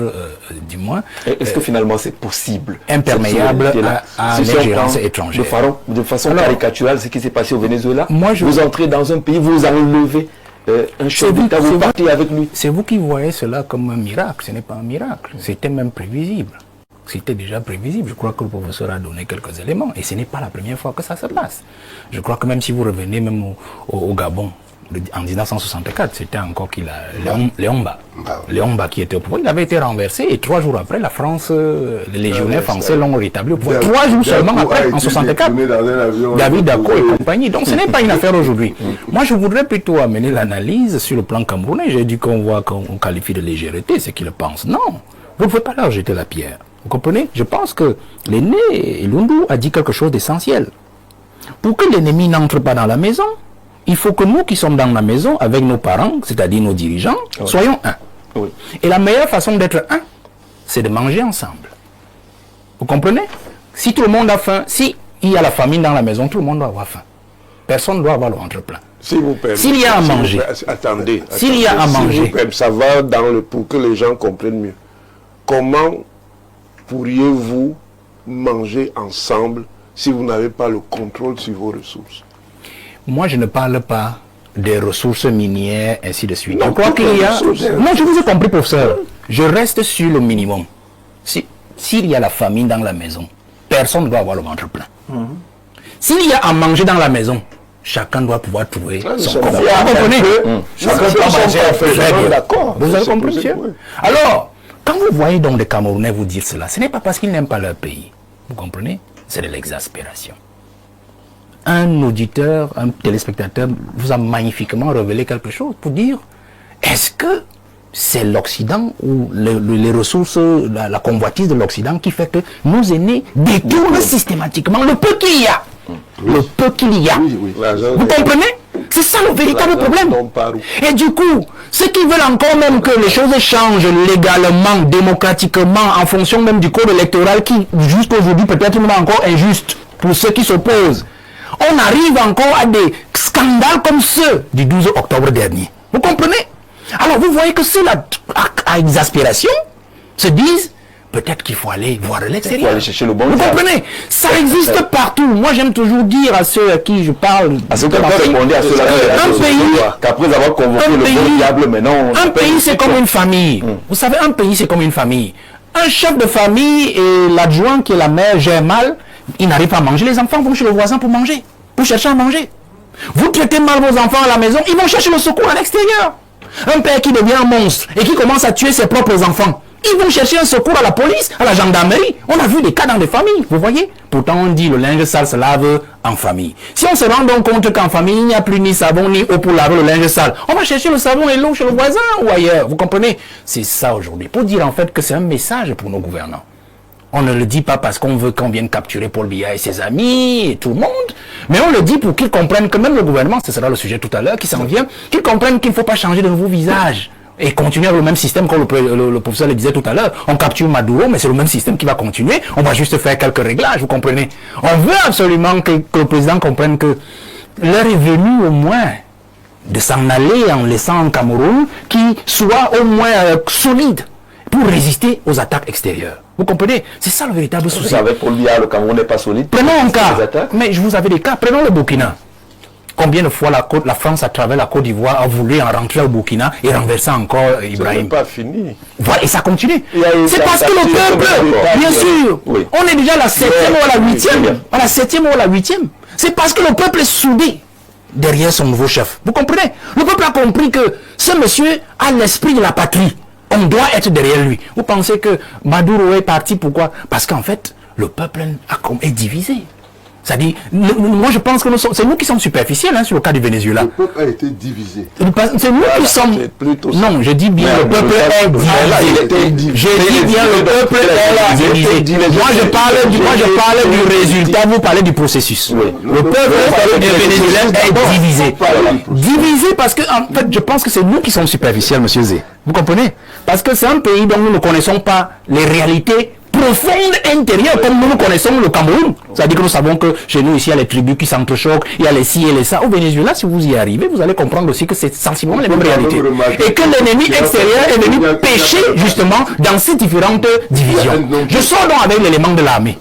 du moins... Est-ce que finalement c'est possible? Imperméable à l'ingérence étrangère. De façon caricaturale, ce qui s'est passé au Venezuela, moi, vous entrez dans un pays, vous enlevez un chef d'État, vous partez avec lui. C'est vous qui voyez cela comme un miracle, ce n'est pas un miracle, c'était même prévisible. C'était déjà prévisible. Je crois que le professeur a donné quelques éléments. Et ce n'est pas la première fois que ça se passe. Je crois que même si vous revenez même au Gabon, en 1964, c'était encore Léomba qui était au pouvoir. Il avait été renversé et 3 jours après, la France, les légionnaires français l'ont rétabli au pouvoir. 3 jours seulement après, en 1964. David Dacko et compagnie. Donc ce n'est pas une affaire aujourd'hui. Moi, je voudrais plutôt amener l'analyse sur le plan camerounais. J'ai dit qu'on qualifie de légèreté ce qu'ils pensent. Non, vous ne pouvez pas leur jeter la pierre. Vous comprenez? Je pense que l'aîné Lundu a dit quelque chose d'essentiel. Pour que l'ennemi n'entre pas dans la maison, il faut que nous qui sommes dans la maison, avec nos parents, c'est-à-dire nos dirigeants, soyons un. Oui. Et la meilleure façon d'être un, c'est de manger ensemble. Vous comprenez? Si tout le monde a faim, si il y a la famine dans la maison, tout le monde doit avoir faim. Personne ne doit avoir le ventre plein. S'il y a à manger. Attendez. S'il y a à manger. Ça va pour que les gens comprennent mieux. Comment pourriez-vous manger ensemble si vous n'avez pas le contrôle sur vos ressources? Moi, je ne parle pas des ressources minières, ainsi de suite. Je crois qu'il y a... Non, je vous ai compris, professeur. Je reste sur le minimum. S'il y a la famine dans la maison, personne ne doit avoir le ventre plein. S'il y a à manger dans la maison, chacun doit pouvoir trouver son compte. Vous comprenez? Chacun doit manger. D'accord. Vous avez compris, monsieur? Alors, quand vous voyez donc des Camerounais vous dire cela, ce n'est pas parce qu'ils n'aiment pas leur pays. Vous comprenez? C'est de l'exaspération. Un auditeur, un téléspectateur vous a magnifiquement révélé quelque chose pour dire, est-ce que c'est l'Occident ou les ressources, la convoitise de l'Occident qui fait que nos aînés détournent systématiquement le peu qu'il y a? Le peu qu'il y a. Vous comprenez? C'est ça le véritable problème. Et du coup, Ceux qui veulent encore même que les choses changent légalement, démocratiquement, en fonction même du code électoral qui, jusqu'aujourd'hui, peut-être même encore injuste pour ceux qui s'opposent. On arrive encore à des scandales comme ceux du 12 octobre dernier. Vous comprenez? Alors vous voyez que ceux-là, à exaspération, se disent peut-être qu'il faut aller voir l'extérieur. Il faut aller chercher le bon Vous diable. comprenez? Ça existe partout. Moi, j'aime toujours dire à ceux à qui je parle. À ceux qui ont répondu à cela, qu'après avoir convoqué le bon diable, maintenant... Un pays, c'est comme une famille. Vous savez, un pays, c'est comme une famille. Un chef de famille et l'adjoint qui est la mère gère mal, il n'arrive pas à manger. Les enfants vont chez le voisin pour manger, pour chercher à manger. Vous traitez mal vos enfants à la maison, ils vont chercher le secours à l'extérieur. Un père qui devient un monstre et qui commence à tuer ses propres enfants, ils vont chercher un secours à la police, à la gendarmerie. On a vu des cas dans des familles, vous voyez. Pourtant, on dit le linge sale se lave en famille. Si on se rend donc compte qu'en famille, il n'y a plus ni savon ni eau pour laver le linge sale, on va chercher le savon et l'eau chez le voisin ou ailleurs. Vous comprenez? C'est ça aujourd'hui. Pour dire en fait que c'est un message pour nos gouvernants. On ne le dit pas parce qu'on veut qu'on vienne capturer Paul Biya et ses amis et tout le monde, mais on le dit pour qu'ils comprennent que même le gouvernement, ce sera le sujet tout à l'heure qui s'en vient, qu'ils comprennent qu'il ne faut pas changer de nouveau visage et continuer avec le même système comme le professeur le disait tout à l'heure. On capture Maduro, mais c'est le même système qui va continuer, on va juste faire quelques réglages, vous comprenez. On veut absolument que le président comprenne que l'heure est venue au moins de s'en aller en laissant un Cameroun qui soit au moins solide pour résister aux attaques extérieures. Vous comprenez? C'est ça le véritable souci. Vous savez, Paul Biya, le Cameroun n'est pas solide. Prenons un cas, mais je vous avais des cas. Prenons le Burkina. Combien de fois la France, à travers la Côte d'Ivoire, a voulu en rentrer au Burkina et renverser encore Ibrahim? Ce n'est pas fini. Voilà, et ça continue. C'est parce que le peuple, bien sûr, oui. On est déjà à la 7e ou à la 8e. À la 7e ou à la 8e. C'est parce que le peuple est soudé derrière son nouveau chef. Vous comprenez? Le peuple a compris que ce monsieur a l'esprit de la patrie. On doit être derrière lui. Vous pensez que Maduro est parti, pourquoi? Parce qu'en fait, le peuple est divisé. C'est-à-dire, moi je pense que c'est nous qui sommes superficiels sur le cas du Venezuela. Le peuple a été divisé. C'est nous qui sommes... Non, je dis bien le peuple est divisé. Je dis bien le peuple est divisé. Moi je parle du résultat, vous parlez du processus. Le peuple vénézuélien est divisé. Divisé parce que, en fait, je pense que c'est nous qui sommes superficiels, monsieur Zé. Vous comprenez? Parce que c'est un pays dont nous ne connaissons pas les réalités profonde intérieure, comme nous connaissons le Cameroun. C'est-à-dire que nous savons que chez nous, ici, il y a les tribus qui s'entrechoquent, il y a les ci et les ça. Au Venezuela, si vous y arrivez, vous allez comprendre aussi que c'est sensiblement les mêmes réalités. Et que l'ennemi extérieur est venu pêcher, justement, dans ces différentes divisions. Je sors donc avec l'élément de l'armée.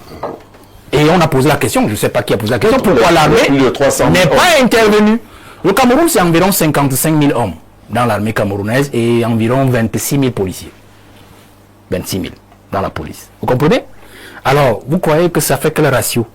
Et on a posé la question, je ne sais pas qui a posé la question, pourquoi l'armée n'est pas intervenue. Le Cameroun, c'est environ 55 000 hommes dans l'armée camerounaise et environ 26 000 policiers. 26 000. Dans la police. Vous comprenez? Alors, vous croyez que ça fait quel ratio?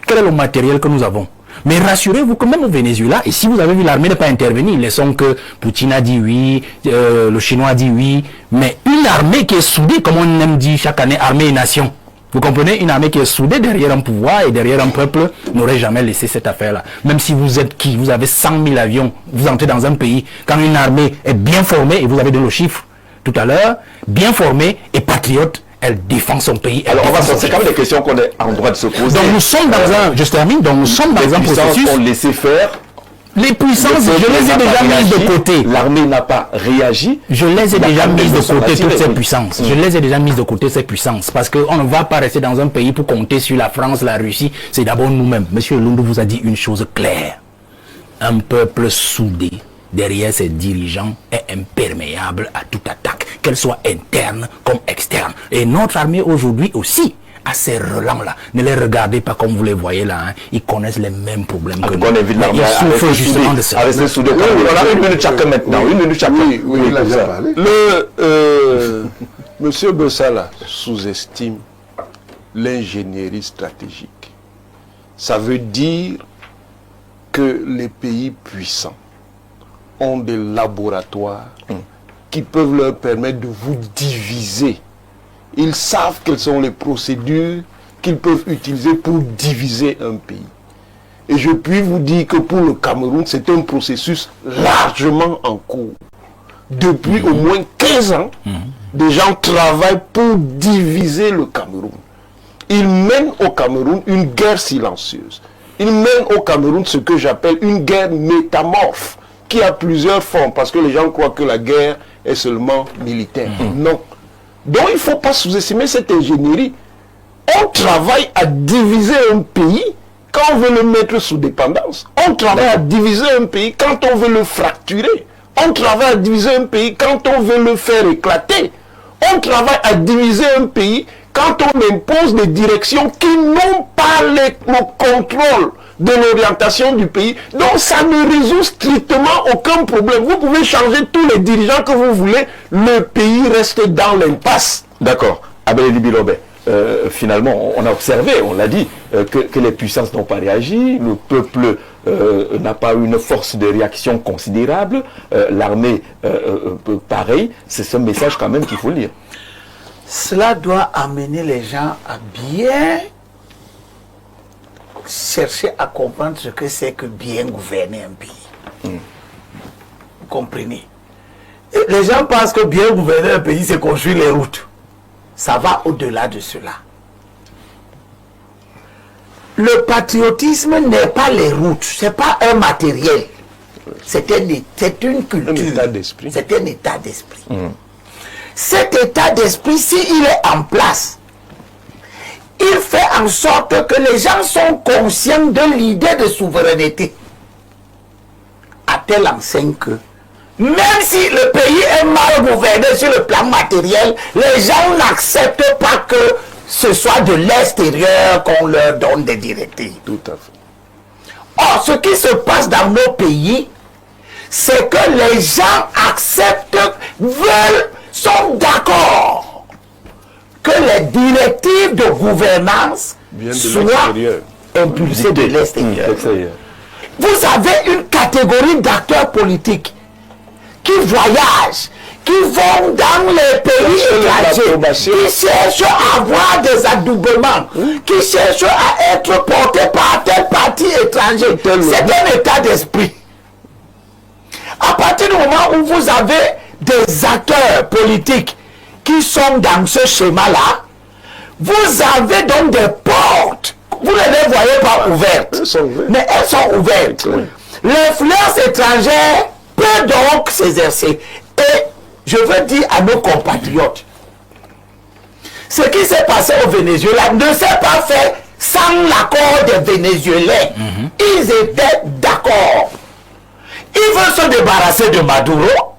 Quel est le matériel que nous avons? Mais rassurez-vous que même au Venezuela, et si vous avez vu l'armée ne pas intervenir, laissons que Poutine a dit oui, le Chinois a dit oui, mais une armée qui est soudée, comme on aime dire chaque année, armée et nation. Vous comprenez? Une armée qui est soudée derrière un pouvoir et derrière un peuple n'aurait jamais laissé cette affaire-là. Même si vous êtes qui? Vous avez 100 000 avions, vous entrez dans un pays, quand une armée est bien formée, et vous avez donné le chiffre tout à l'heure, bien formée et patriote, elle défend son pays. Alors on va sortir quand même des questions qu'on est en droit de se poser. Donc nous sommes dans un, je termine, donc nous sommes dans un processus. On laissé faire. Les puissances, je les ai déjà mises de côté. L'armée n'a pas réagi. Je les ai déjà mises de côté, toutes ces puissances. Je les ai déjà mises de côté, ces puissances. Parce qu'on ne va pas rester dans un pays pour compter sur la France, la Russie. C'est d'abord nous-mêmes. Monsieur Lundu vous a dit une chose claire. Un peuple soudé derrière ses dirigeants est imperméable à toute attaque, qu'elle soit interne comme externe. Et notre armée aujourd'hui aussi a ces relents-là. Ne les regardez pas comme vous les voyez là. Hein. Ils connaissent les mêmes problèmes que nous. Ils souffrent justement de ça. Voilà, une minute chacun maintenant. Une minute chacun. Oui, il a déjà parlé. Monsieur Bossala sous-estime l'ingénierie stratégique. Ça veut dire que les pays puissants ont des laboratoires qui peuvent leur permettre de vous diviser. Ils savent quelles sont les procédures qu'ils peuvent utiliser pour diviser un pays. Et je puis vous dire que pour le Cameroun, c'est un processus largement en cours. Depuis au moins 15 ans, des gens travaillent pour diviser le Cameroun. Ils mènent au Cameroun une guerre silencieuse. Ils mènent au Cameroun ce que j'appelle une guerre métamorphe. qui a plusieurs formes, parce que les gens croient que la guerre est seulement militaire. Non. Donc il ne faut pas sous-estimer cette ingénierie. On travaille à diviser un pays quand on veut le mettre sous dépendance. On travaille à diviser un pays quand on veut le fracturer. On travaille à diviser un pays quand on veut le faire éclater. On travaille à diviser un pays quand on impose des directions qui n'ont pas le contrôle de l'orientation du pays. Donc ça ne résout strictement aucun problème. Vous pouvez changer tous les dirigeants que vous voulez, le pays reste dans l'impasse. D'accord. Abel Bilobé, finalement, on a observé, on l'a dit, que les puissances n'ont pas réagi, le peuple n'a pas eu une force de réaction considérable, l'armée, pareil. C'est ce message quand même qu'il faut lire. Cela doit amener les gens à bien chercher à comprendre ce que c'est que bien gouverner un pays. Vous comprenez? Et les gens pensent que bien gouverner un pays, c'est construire les routes. Ça va au-delà de cela. Le patriotisme n'est pas les routes, c'est pas un matériel. C'est une culture. Un état d'esprit. C'est un état d'esprit. Cet état d'esprit, s'il est en place, il fait en sorte que les gens sont conscients de l'idée de souveraineté. À telle enseigne que, même si le pays est mal gouverné sur le plan matériel, les gens n'acceptent pas que ce soit de l'extérieur qu'on leur donne des directives. Tout à fait. Or, ce qui se passe dans nos pays, c'est que les gens acceptent, veulent, sont d'accord que les directives de gouvernance soient impulsées de l'extérieur. Vous avez une catégorie d'acteurs politiques qui voyagent, qui vont dans les pays étrangers, qui cherchent à avoir des adoubements, qui cherchent à être portés par tel parti étranger. C'est un état d'esprit. À partir du moment où vous avez des acteurs politiques qui sont dans ce schéma-là, vous avez donc des portes. Vous ne les voyez pas ouvertes, mais elles sont ouvertes. L'influence étrangère peut donc s'exercer. Et je veux dire à nos compatriotes, ce qui s'est passé au Venezuela ne s'est pas fait sans l'accord des Vénézuéliens. Ils étaient d'accord. Ils veulent se débarrasser de Maduro.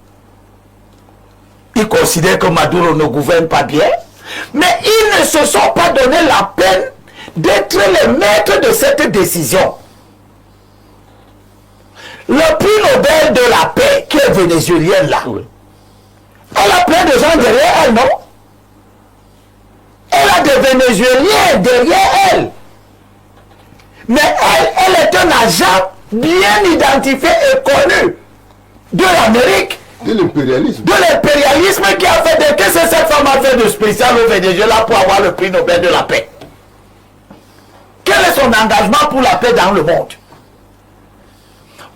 Ils considèrent que Maduro ne gouverne pas bien. Mais ils ne se sont pas donné la peine d'être les maîtres de cette décision. Le prix Nobel de la paix, qui est vénézuélienne là, elle a plein de gens derrière elle, non? Elle a des Vénézuéliens derrière elle. Mais elle est un agent bien identifié et connu de l'Amérique. De l'impérialisme. De l'impérialisme qui a fait de... Qu'est-ce que cette femme a fait de spécial au Venezuela pour avoir le prix Nobel de la paix? Quel est son engagement pour la paix dans le monde?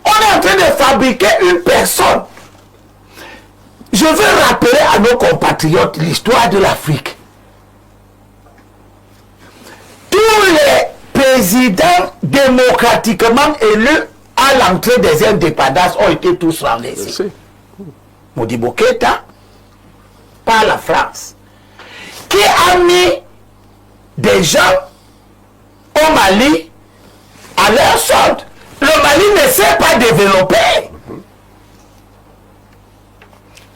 On est en train de fabriquer une personne. Je veux rappeler à nos compatriotes l'histoire de l'Afrique. Tous les présidents démocratiquement élus à l'entrée des indépendances ont été tous renversés. Modibo Keïta, par la France, qui a mis des gens au Mali à leur solde. Le Mali ne s'est pas développé.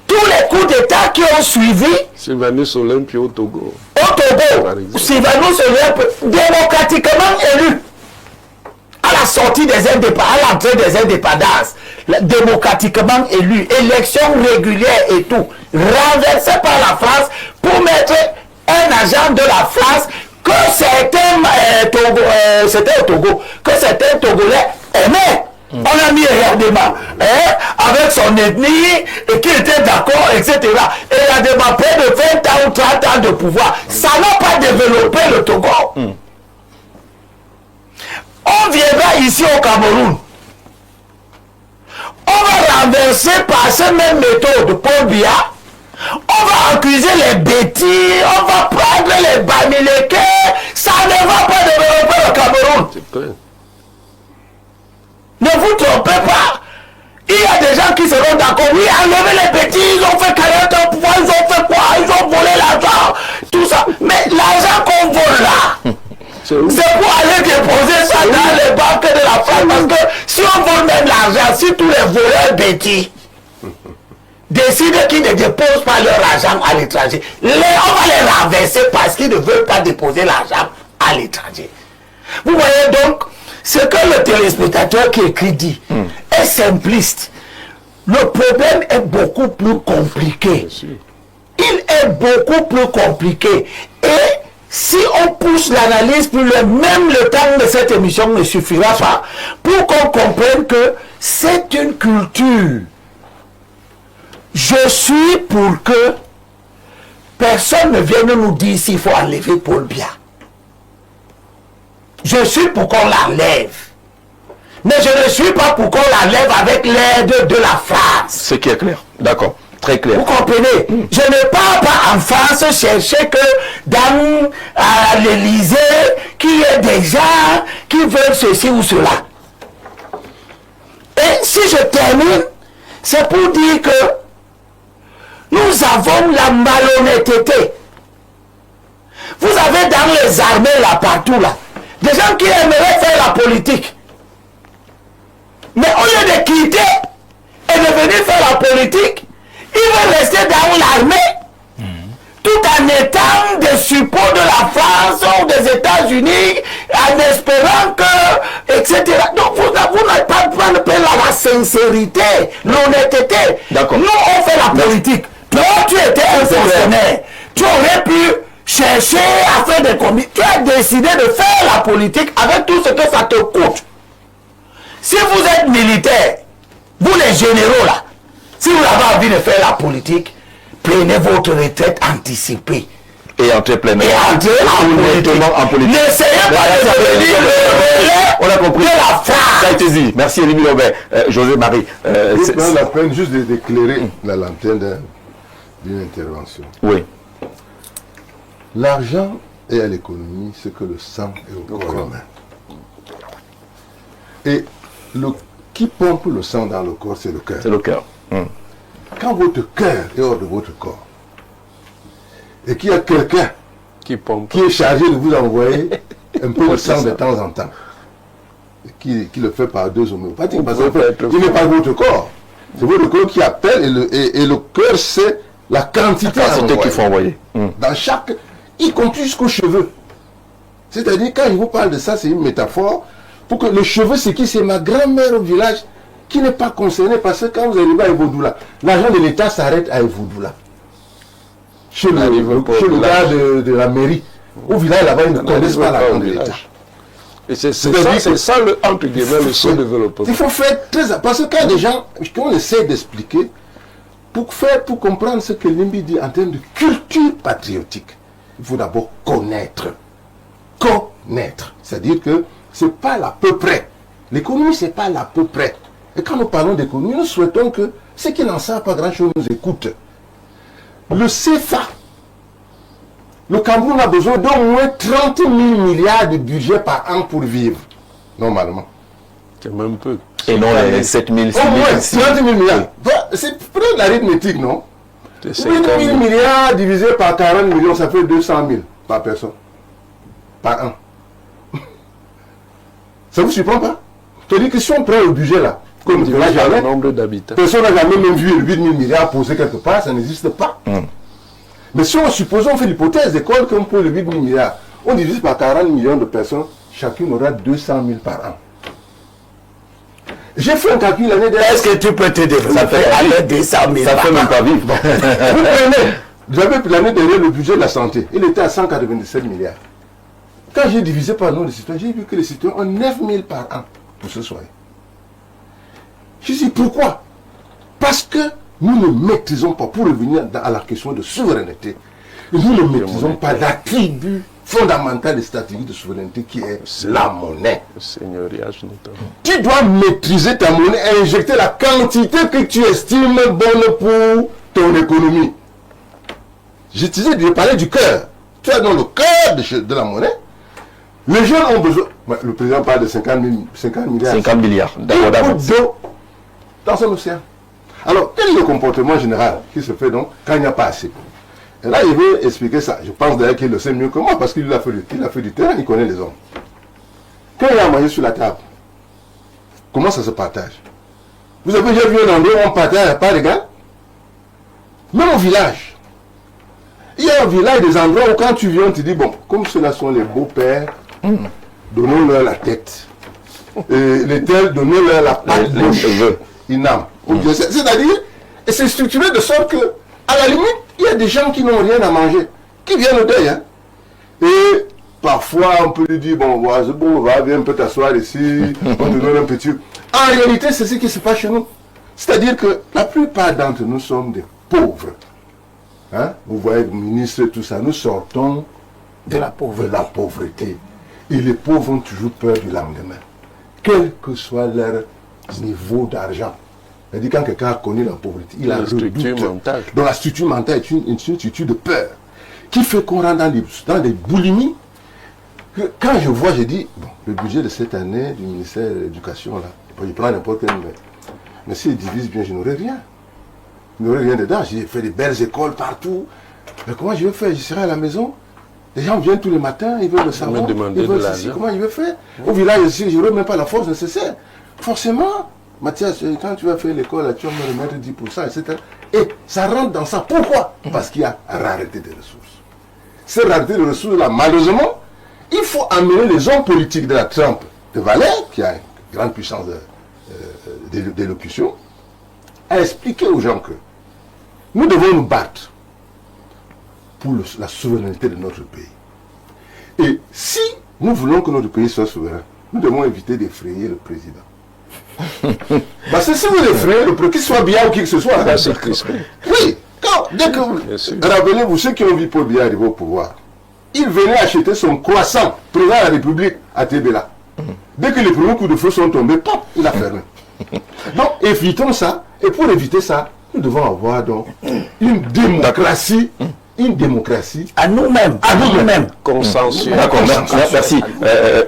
Tous les coups d'État qui ont suivi Sylvanus Olympie au Togo. Au Togo, Sylvanus Olympie, démocratiquement élu à la sortie des indépendances, à l'entrée des indépendances, démocratiquement élu, élection régulière et tout, renversé par la France pour mettre un agent de la France que c'était au Togo, que certains Togolais aimaient. On a mis Yadema avec son ethnie et qui était d'accord, etc. Et Yadema, près de 20 ans ou 30 ans de pouvoir, ça n'a pas développé le Togo. On viendra ici au Cameroun. On va renverser par cette même méthode Paul Biya. On va accuser les bêtis, on va prendre les Bamileke. Ça ne va pas développer le Cameroun. Ne vous trompez pas. Il y a des des gens qui seront d'accord. Oui, enlever les petits, ils ont fait 40 ans, ils ont fait quoi? Ils ont volé l'argent, tout ça. Mais l'argent qu'on vole là, c'est pour aller déposer ça dans les banques de la France. Parce que si on vole même l'argent, si tous les voleurs bêtis décident qu'ils ne déposent pas leur argent à l'étranger, on va les renverser parce qu'ils ne veulent pas déposer l'argent à l'étranger. Vous voyez donc, ce que le téléspectateur qui écrit dit est simpliste. Le problème est beaucoup plus compliqué. Il est beaucoup plus compliqué. Et si on pousse l'analyse plus loin, même le temps de cette émission ne suffira pas pour qu'on comprenne que c'est une culture. Je suis pour que personne ne vienne nous dire s'il faut enlever Paul Biya. Je suis pour qu'on l'enlève. Mais je ne suis pas pour qu'on l'enlève avec l'aide de la France. Ce qui est clair. D'accord. Très clair. Vous comprenez? Je ne pars pas en France chercher que dans l'Élysée, qu'il y ait des gens qui veulent ceci ou cela. Et si je termine, c'est pour dire que nous avons la malhonnêteté. Vous avez dans les armées là, partout là, des gens qui aimeraient faire la politique. Mais au lieu de quitter et de venir faire la politique, ils vont rester dans l'armée, tout en étant des suppôts de la France ou des États-Unis, en espérant que, etc. Donc vous n'avez pas la sincérité, l'honnêteté. D'accord. Nous, on fait la politique. Toi, tu étais un fonctionnaire. Tu aurais pu chercher à faire des combis. Tu as décidé de faire la politique avec tout ce que ça te coûte. Si vous êtes militaire, vous les généraux là, si vous avez envie de faire la politique, prenez votre retraite anticipée. Et entrez pleinement. Et entrez en politique. N'essayez pas de devenir le relais de la France. Ça a été dit. Merci Rémi Robert. José Marie. C'est pas la peine juste d'éclairer la lanterne d'une intervention. Oui. L'argent est à l'économie ce que le sang est au corps humain. Et qui pompe le sang dans le corps, c'est le cœur. C'est le cœur. Quand votre cœur est hors de votre corps, et qu'il y a quelqu'un qui est chargé de vous envoyer un peu de sang de temps en temps, et qui le fait par deux homéopathiques, parce qu'il n'est pas votre corps. C'est votre corps qui appelle, et le cœur, c'est la quantité qu'il faut envoyer. Dans chaque, y compris jusqu'aux cheveux. C'est-à-dire, quand je vous parle de ça, c'est une métaphore pour que les cheveux, c'est qui? C'est ma grand-mère au village qui n'est pas concernée, parce que quand vous arrivez à Evodoula, l'argent de l'État s'arrête à Evodoula. Chez le gars de la mairie. Au village, là-bas, ils ne connaissent pas l'argent de l'État. Et c'est ça le, entre guillemets, le sous-développement. Il faut faire très attention. Parce que quand des gens, qu'on essaie d'expliquer, pour comprendre ce que Limbi dit en termes de culture patriotique, il faut d'abord connaître. Connaître. C'est-à-dire que ce n'est pas l'à peu près. L'économie, ce n'est pas l'à peu près. Et quand nous parlons d'économie, nous souhaitons que ceux qui n'en savent pas grand-chose nous écoutent. Le CFA, le Cameroun a besoin d'au moins 30 000 milliards de budget par an pour vivre, normalement. C'est même peu. Et non les 7 000, 6 000. Au moins 30 000 milliards. C'est peut-être l'arithmétique, non? 8 000 milliards divisé par 40 millions, ça fait 200 000 par personne. Par an. Ça ne vous surprend pas? C'est-à-dire que si on prend le budget là, comme le nombre d'habitants. Personne n'a jamais même vu 8 000 milliards posés quelque part, ça n'existe pas. Mais si on suppose, on fait l'hypothèse d'école qu'on pose 8 000 milliards, on divise par 40 millions de personnes, chacune aura 200 000 par an. J'ai fait un calcul l'année dernière. Est-ce que tu peux te développer avec 200 000? Ça fait même pas vivre. Vous prenez, j'avais l'année dernière le budget de la santé, il était à 197 milliards. Quand j'ai divisé par le nombre de citoyens, j'ai vu que les citoyens ont 9 000 par an pour se soigner. Je dis pourquoi? Parce que nous ne maîtrisons pas, pour revenir à la question de souveraineté, nous ne maîtrisons pas l'attribut fondamental des stratégies de souveraineté qui est la monnaie. Le seigneuriage notamment. Tu dois maîtriser ta monnaie et injecter la quantité que tu estimes bonne pour ton économie. J'ai parlé du cœur. Tu as dans le cœur de la monnaie. Les jeunes ont besoin. Le président parle de 50 milliards. 50 milliards. Une goutte d'eau dans un océan. Alors, quel est le comportement général qui se fait donc quand il n'y a pas assez? Et là, il veut expliquer ça. Je pense d'ailleurs qu'il le sait mieux que moi parce qu'il a fait du terrain, il connaît les hommes. Quand il y a à manger sur la table, comment ça se partage? Vous avez déjà vu un endroit où on partage pas les gars? Même au village. Il y a un village, des endroits où quand tu viens, tu dis, bon, comme ceux-là sont les beaux-pères, donnons-leur la tête. Et les tels, donnons-leur la patte gauche. Inam. C'est-à-dire, et c'est structuré de sorte que, à la limite, il y a des gens qui n'ont rien à manger, qui viennent au deuil. Hein. Et parfois, on peut lui dire, bon, c'est bon, viens un peu t'asseoir ici, on te donne un petit... En réalité, c'est ce qui se passe chez nous. C'est-à-dire que la plupart d'entre nous sommes des pauvres. Hein? Vous voyez, le ministre, tout ça, nous sortons de la pauvreté. Et les pauvres ont toujours peur du lendemain. Quel que soit leur niveau d'argent. C'est-à-dire quand quelqu'un a connu la pauvreté, il a La structure mentale. Donc la structure mentale est une structure de peur qui fait qu'on rentre dans des boulimies. Que quand je vois, je dis, bon, le budget de cette année du ministère de l'Éducation, là, je prends n'importe quel numéro. Mais s'il divise bien, je n'aurai rien. Je n'aurai rien dedans. J'ai fait des belles écoles partout. Mais comment je vais faire? Je serai à la maison. Les gens viennent tous les matins, ils veulent le savoir. Comment je vais faire? Au village, je n'aurai même pas la force nécessaire. Forcément, Mathias, quand tu vas faire l'école, tu vas me remettre 10%, etc. Et ça rentre dans ça. Pourquoi? Parce qu'il y a rareté des ressources. Cette rareté des ressources-là, malheureusement, il faut amener les hommes politiques de la trempe de Valère, qui a une grande puissance d'élocution, à expliquer aux gens que nous devons nous battre pour la souveraineté de notre pays. Et si nous voulons que notre pays soit souverain, nous devons éviter d'effrayer le président. Parce que si vous l'effrayez, le président, qu'il soit bien ou qui que ce soit, oui, dès que vous... Rappelez-vous, ceux qui ont vu Paul Biya arriver au pouvoir, il venait acheter son croissant, président de la République, à Tébéla. Dès que les premiers coups de feu sont tombés, pop, il a fermé. Donc, évitons ça. Et pour éviter ça, nous devons avoir donc une démocratie à nous-mêmes. Consensus. D'accord, merci.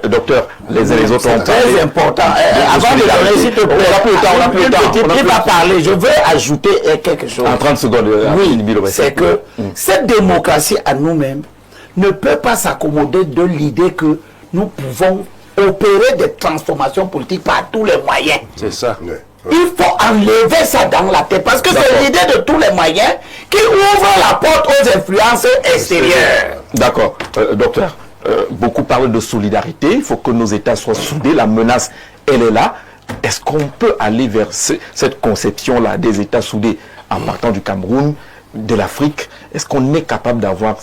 Docteur, les uns et les autres ont très important. Avant de donner, s'il te plaît, on n'a plus le temps. Il va parler. Je veux ajouter quelque chose. En 30 secondes. Oui, c'est que cette démocratie à nous-mêmes ne peut pas s'accommoder de l'idée que nous pouvons opérer des transformations politiques par tous les moyens. C'est ça. Il faut enlever ça dans la tête parce que c'est l'idée de tous les moyens qui ouvre la porte aux influences extérieures. D'accord. Docteur, beaucoup parlent de solidarité. Il faut que nos États soient soudés. La menace, elle est là. Est-ce qu'on peut aller vers cette conception-là des États soudés en partant du Cameroun, de l'Afrique? Est-ce qu'on est capable d'avoir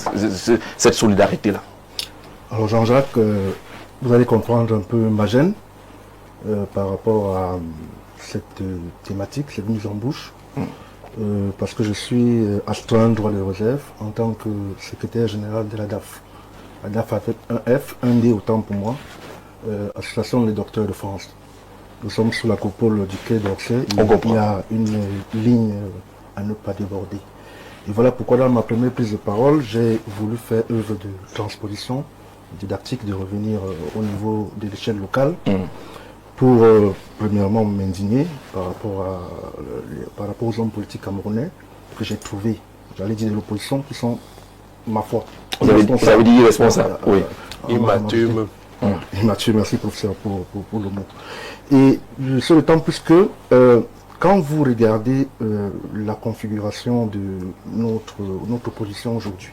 cette solidarité-là? Alors Jean-Jacques, vous allez comprendre un peu ma gêne par rapport à cette thématique, cette mise en bouche, parce que je suis astreint droit de réserve en tant que secrétaire général de la DAF. La DAF a fait un F, un D autant pour moi, Association des docteurs de France. Nous sommes sous la coupole du Quai d'Orsay. Il y a une ligne à ne pas déborder. Et voilà pourquoi dans ma première prise de parole, j'ai voulu faire œuvre de transposition didactique, de revenir au niveau de l'échelle locale pour premièrement m'indigner par rapport aux hommes politiques camerounais que j'ai trouvés, j'allais dire de l'opposition, qui sont, ma foi, vous avez dit irresponsables, oui. Immature. Immature, merci professeur pour le mot. Et c'est d'autant plus que quand vous regardez la configuration de notre opposition aujourd'hui,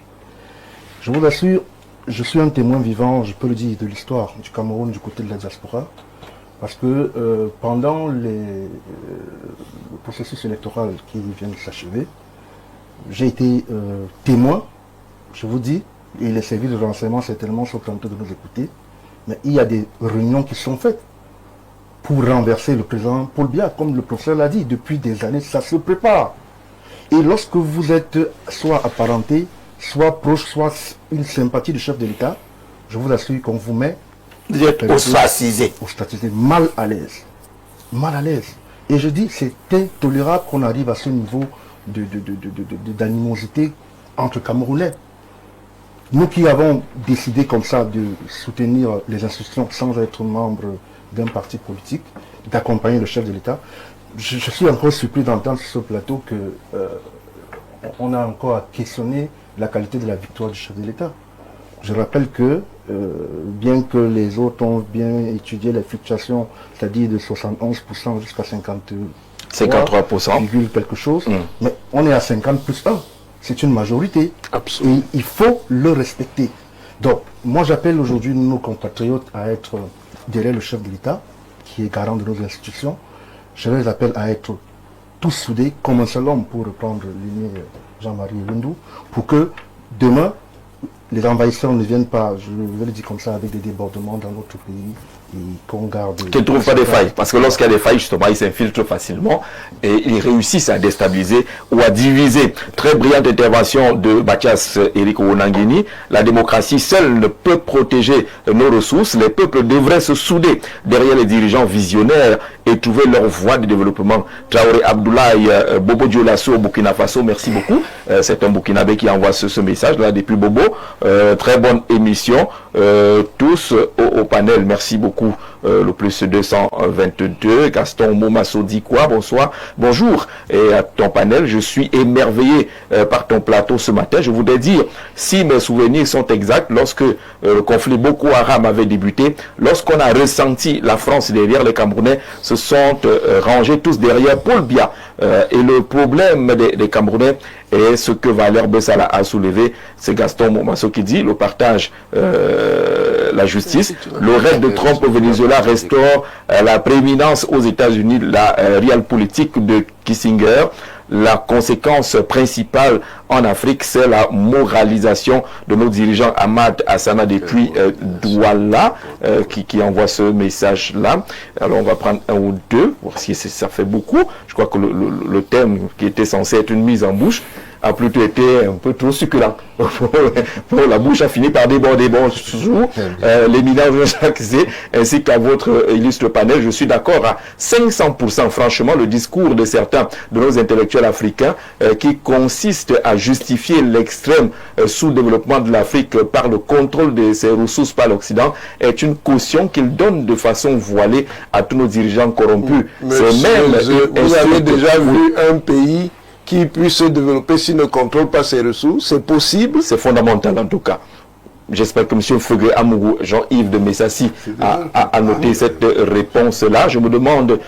je vous assure, je suis un témoin vivant, je peux le dire, de l'histoire du Cameroun du côté de la diaspora, parce que pendant le processus électoral qui vient de s'achever, j'ai été témoin, je vous dis, et les services de renseignement certainement sont en train de nous écouter, mais il y a des réunions qui sont faites pour renverser le président Paul Biya, comme le professeur l'a dit, depuis des années, ça se prépare. Et lorsque vous êtes soit apparenté, soit proche, soit une sympathie du chef de l'État, je vous assure qu'on vous met ostracisé, mal à l'aise. Mal à l'aise. Et je dis, c'est intolérable qu'on arrive à ce niveau d'animosité entre Camerounais. Nous qui avons décidé comme ça de soutenir les institutions sans être membres d'un parti politique, d'accompagner le chef de l'État, je suis encore surpris d'entendre sur ce plateau que on a encore à questionner la qualité de la victoire du chef de l'État. Je rappelle que, bien que les autres ont bien étudié les fluctuations, c'est-à-dire de 71% jusqu'à 53%, quelque chose, mais on est à 50 plus 1. C'est une majorité. Absolument. Et il faut le respecter. Donc, moi j'appelle aujourd'hui nos compatriotes à être derrière le chef de l'État, qui est garant de nos institutions. Je les appelle à être tous soudés, comme un seul homme, pour reprendre l'ennemi Jean-Marie Lundou, pour que demain, les envahisseurs ne viennent pas, je vais le dire comme ça, avec des débordements dans notre pays et qu'on garde... Qu'ils ne trouvent pas des failles. Parce que lorsqu'il y a des failles, justement, ils s'infiltrent facilement et ils réussissent à déstabiliser ou à diviser. Très brillante intervention de Mathias Eric Onangini. La démocratie seule ne peut protéger nos ressources. Les peuples devraient se souder derrière les dirigeants visionnaires et trouver leur voie de développement. Traoré Abdoulaye Bobo Dioulasso au Burkina Faso, merci beaucoup. C'est un Burkinabé qui envoie ce message là depuis Bobo. Très bonne émission. Tous au panel, merci beaucoup. Le plus 222, Gaston Momasso dit quoi? Bonsoir, bonjour, et à ton panel, je suis émerveillé par ton plateau ce matin. Je voudrais dire, si mes souvenirs sont exacts, lorsque le conflit Boko Haram avait débuté, lorsqu'on a ressenti la France derrière, les Camerounais se sont rangés tous derrière Paul Biya. Et le problème des Camerounais et ce que Valère Bessala a soulevé, c'est Gaston Momasso qui dit, le partage, la justice, le rêve de Trump au Venezuela restaure la prééminence aux États-Unis, la realpolitik de Kissinger. La conséquence principale en Afrique, c'est la moralisation de nos dirigeants. Ahmad Hassana depuis Douala qui envoie ce message-là. Alors on va prendre un ou deux, voir si ça fait beaucoup. Je crois que le thème qui était censé être une mise en bouche a plutôt été un peu trop succulent. La bouche a fini par déborder. Bonjour, l'éminent Jacques Zé, ainsi qu'à votre illustre panel. Je suis d'accord à 500%. Franchement, le discours de certains de nos intellectuels africains qui consiste à justifier l'extrême sous-développement de l'Afrique par le contrôle de ses ressources par l'Occident est une caution qu'ils donnent de façon voilée à tous nos dirigeants corrompus. C'est même... Vous avez déjà vu un pays qui puisse se développer s'il ne contrôle pas ses ressources? C'est possible? C'est fondamental en tout cas. J'espère que M. Feugué Amourou, Jean-Yves de Messassi a noté cette réponse-là. Je me demande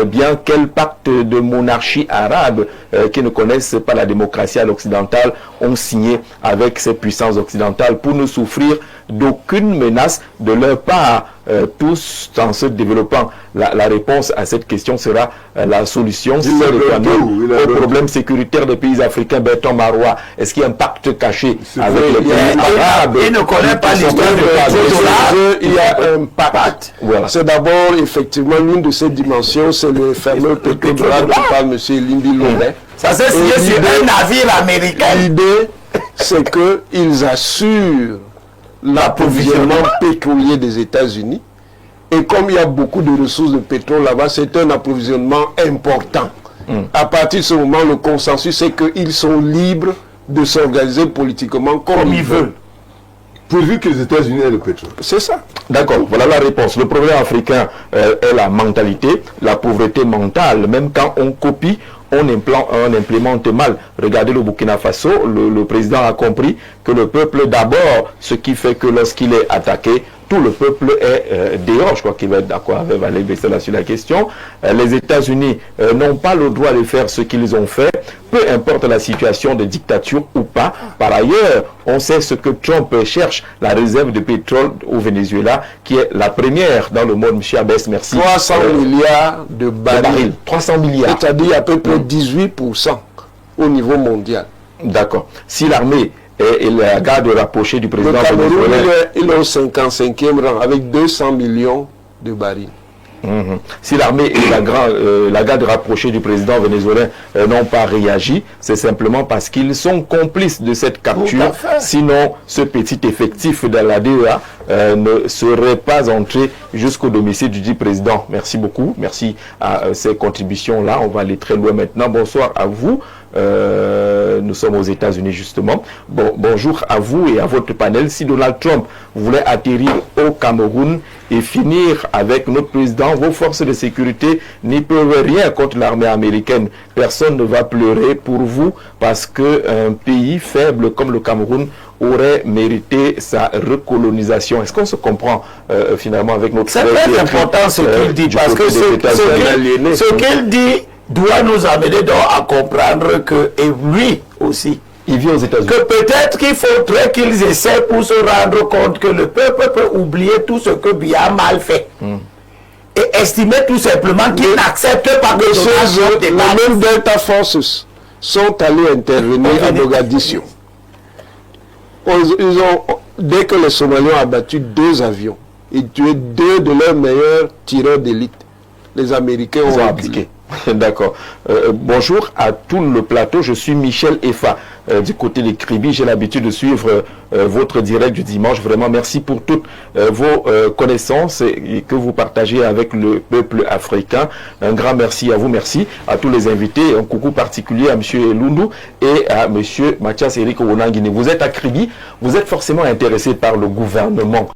bien quel pacte de monarchie arabe qui ne connaissent pas la démocratie à l'occidentale ont signé avec ces puissances occidentales pour ne souffrir d'aucune menace de leur part, tous en se développant. La réponse à cette question sera la solution au problème sécuritaire des pays africains. Bertrand Marois, est-ce qu'il y a un pacte caché avec les pays arabes? Il ne connaît pas l'histoire de il y a un pacte. Voilà. C'est d'abord, effectivement, l'une de ces dimensions, c'est le fameux pétrole dont parle M. Limbi Lobé. Ça s'est signé sur un navire américain. L'idée, c'est qu'ils assurent l'approvisionnement pétrolier des États-Unis. Et comme il y a beaucoup de ressources de pétrole là-bas, c'est un approvisionnement important. À partir de ce moment, le consensus, c'est qu'ils sont libres de s'organiser politiquement comme ils veulent. Pourvu que les États-Unis aient le pétrole. C'est ça. D'accord, voilà la réponse. Le problème africain est la mentalité, la pauvreté mentale. Même quand on copie, on implémente mal. Regardez le Burkina Faso, le président a compris que le peuple d'abord, ce qui fait que lorsqu'il est attaqué, tout le peuple est dehors. Je crois qu'il va être d'accord avec Valérie Bessala sur la question. Les États-Unis n'ont pas le droit de faire ce qu'ils ont fait, peu importe la situation de dictature ou pas. Par ailleurs, on sait ce que Trump cherche, la réserve de pétrole au Venezuela, qui est la première dans le monde. Monsieur Abès, merci. 300 milliards de barils. 300 milliards. C'est-à-dire à peu près 18% au niveau mondial. D'accord. Si l'armée et la garde rapprochée du président le Cameroun, il est au 55e rang avec 200 millions de barils. Si l'armée et la garde rapprochée du président vénézuélien n'ont pas réagi, c'est simplement parce qu'ils sont complices de cette capture. Sinon, ce petit effectif de la DEA ne serait pas entré jusqu'au domicile du dit président. Merci beaucoup. Merci à ces contributions-là. On va aller très loin maintenant. Bonsoir à vous. Nous sommes aux États-Unis justement. Bonjour à vous et à votre panel. Si Donald Trump voulait atterrir au Cameroun et finir avec notre président, vos forces de sécurité n'y peuvent rien contre l'armée américaine. Personne ne va pleurer pour vous parce qu'un pays faible comme le Cameroun aurait mérité sa recolonisation. Est-ce qu'on se comprend finalement avec notre... C'est très important ce qu'il dit, parce que ce qu'il dit doit nous amener donc à comprendre que, et lui aussi, il vit aux États-Unis. Que peut-être qu'il faudrait qu'ils essaient pour se rendre compte que le peuple peut oublier tout ce que Biya a mal fait. Et estimer tout simplement qu'il n'accepte pas que les mêmes Delta Forces sont allés intervenir à Mogadiscio. Dès que les Somaliens ont abattu 2 avions et tué 2 de leurs meilleurs tireurs d'élite, les Américains ont appliqué. D'accord. Bonjour à tout le plateau. Je suis Michel Effa du côté des Kribi. J'ai l'habitude de suivre votre direct du dimanche. Vraiment, merci pour toutes vos connaissances et que vous partagez avec le peuple africain. Un grand merci à vous. Merci à tous les invités. Un coucou particulier à M. Lundu et à M. Mathias Eric Owonangini. Vous êtes à Kribi. Vous êtes forcément intéressé par le gouvernement.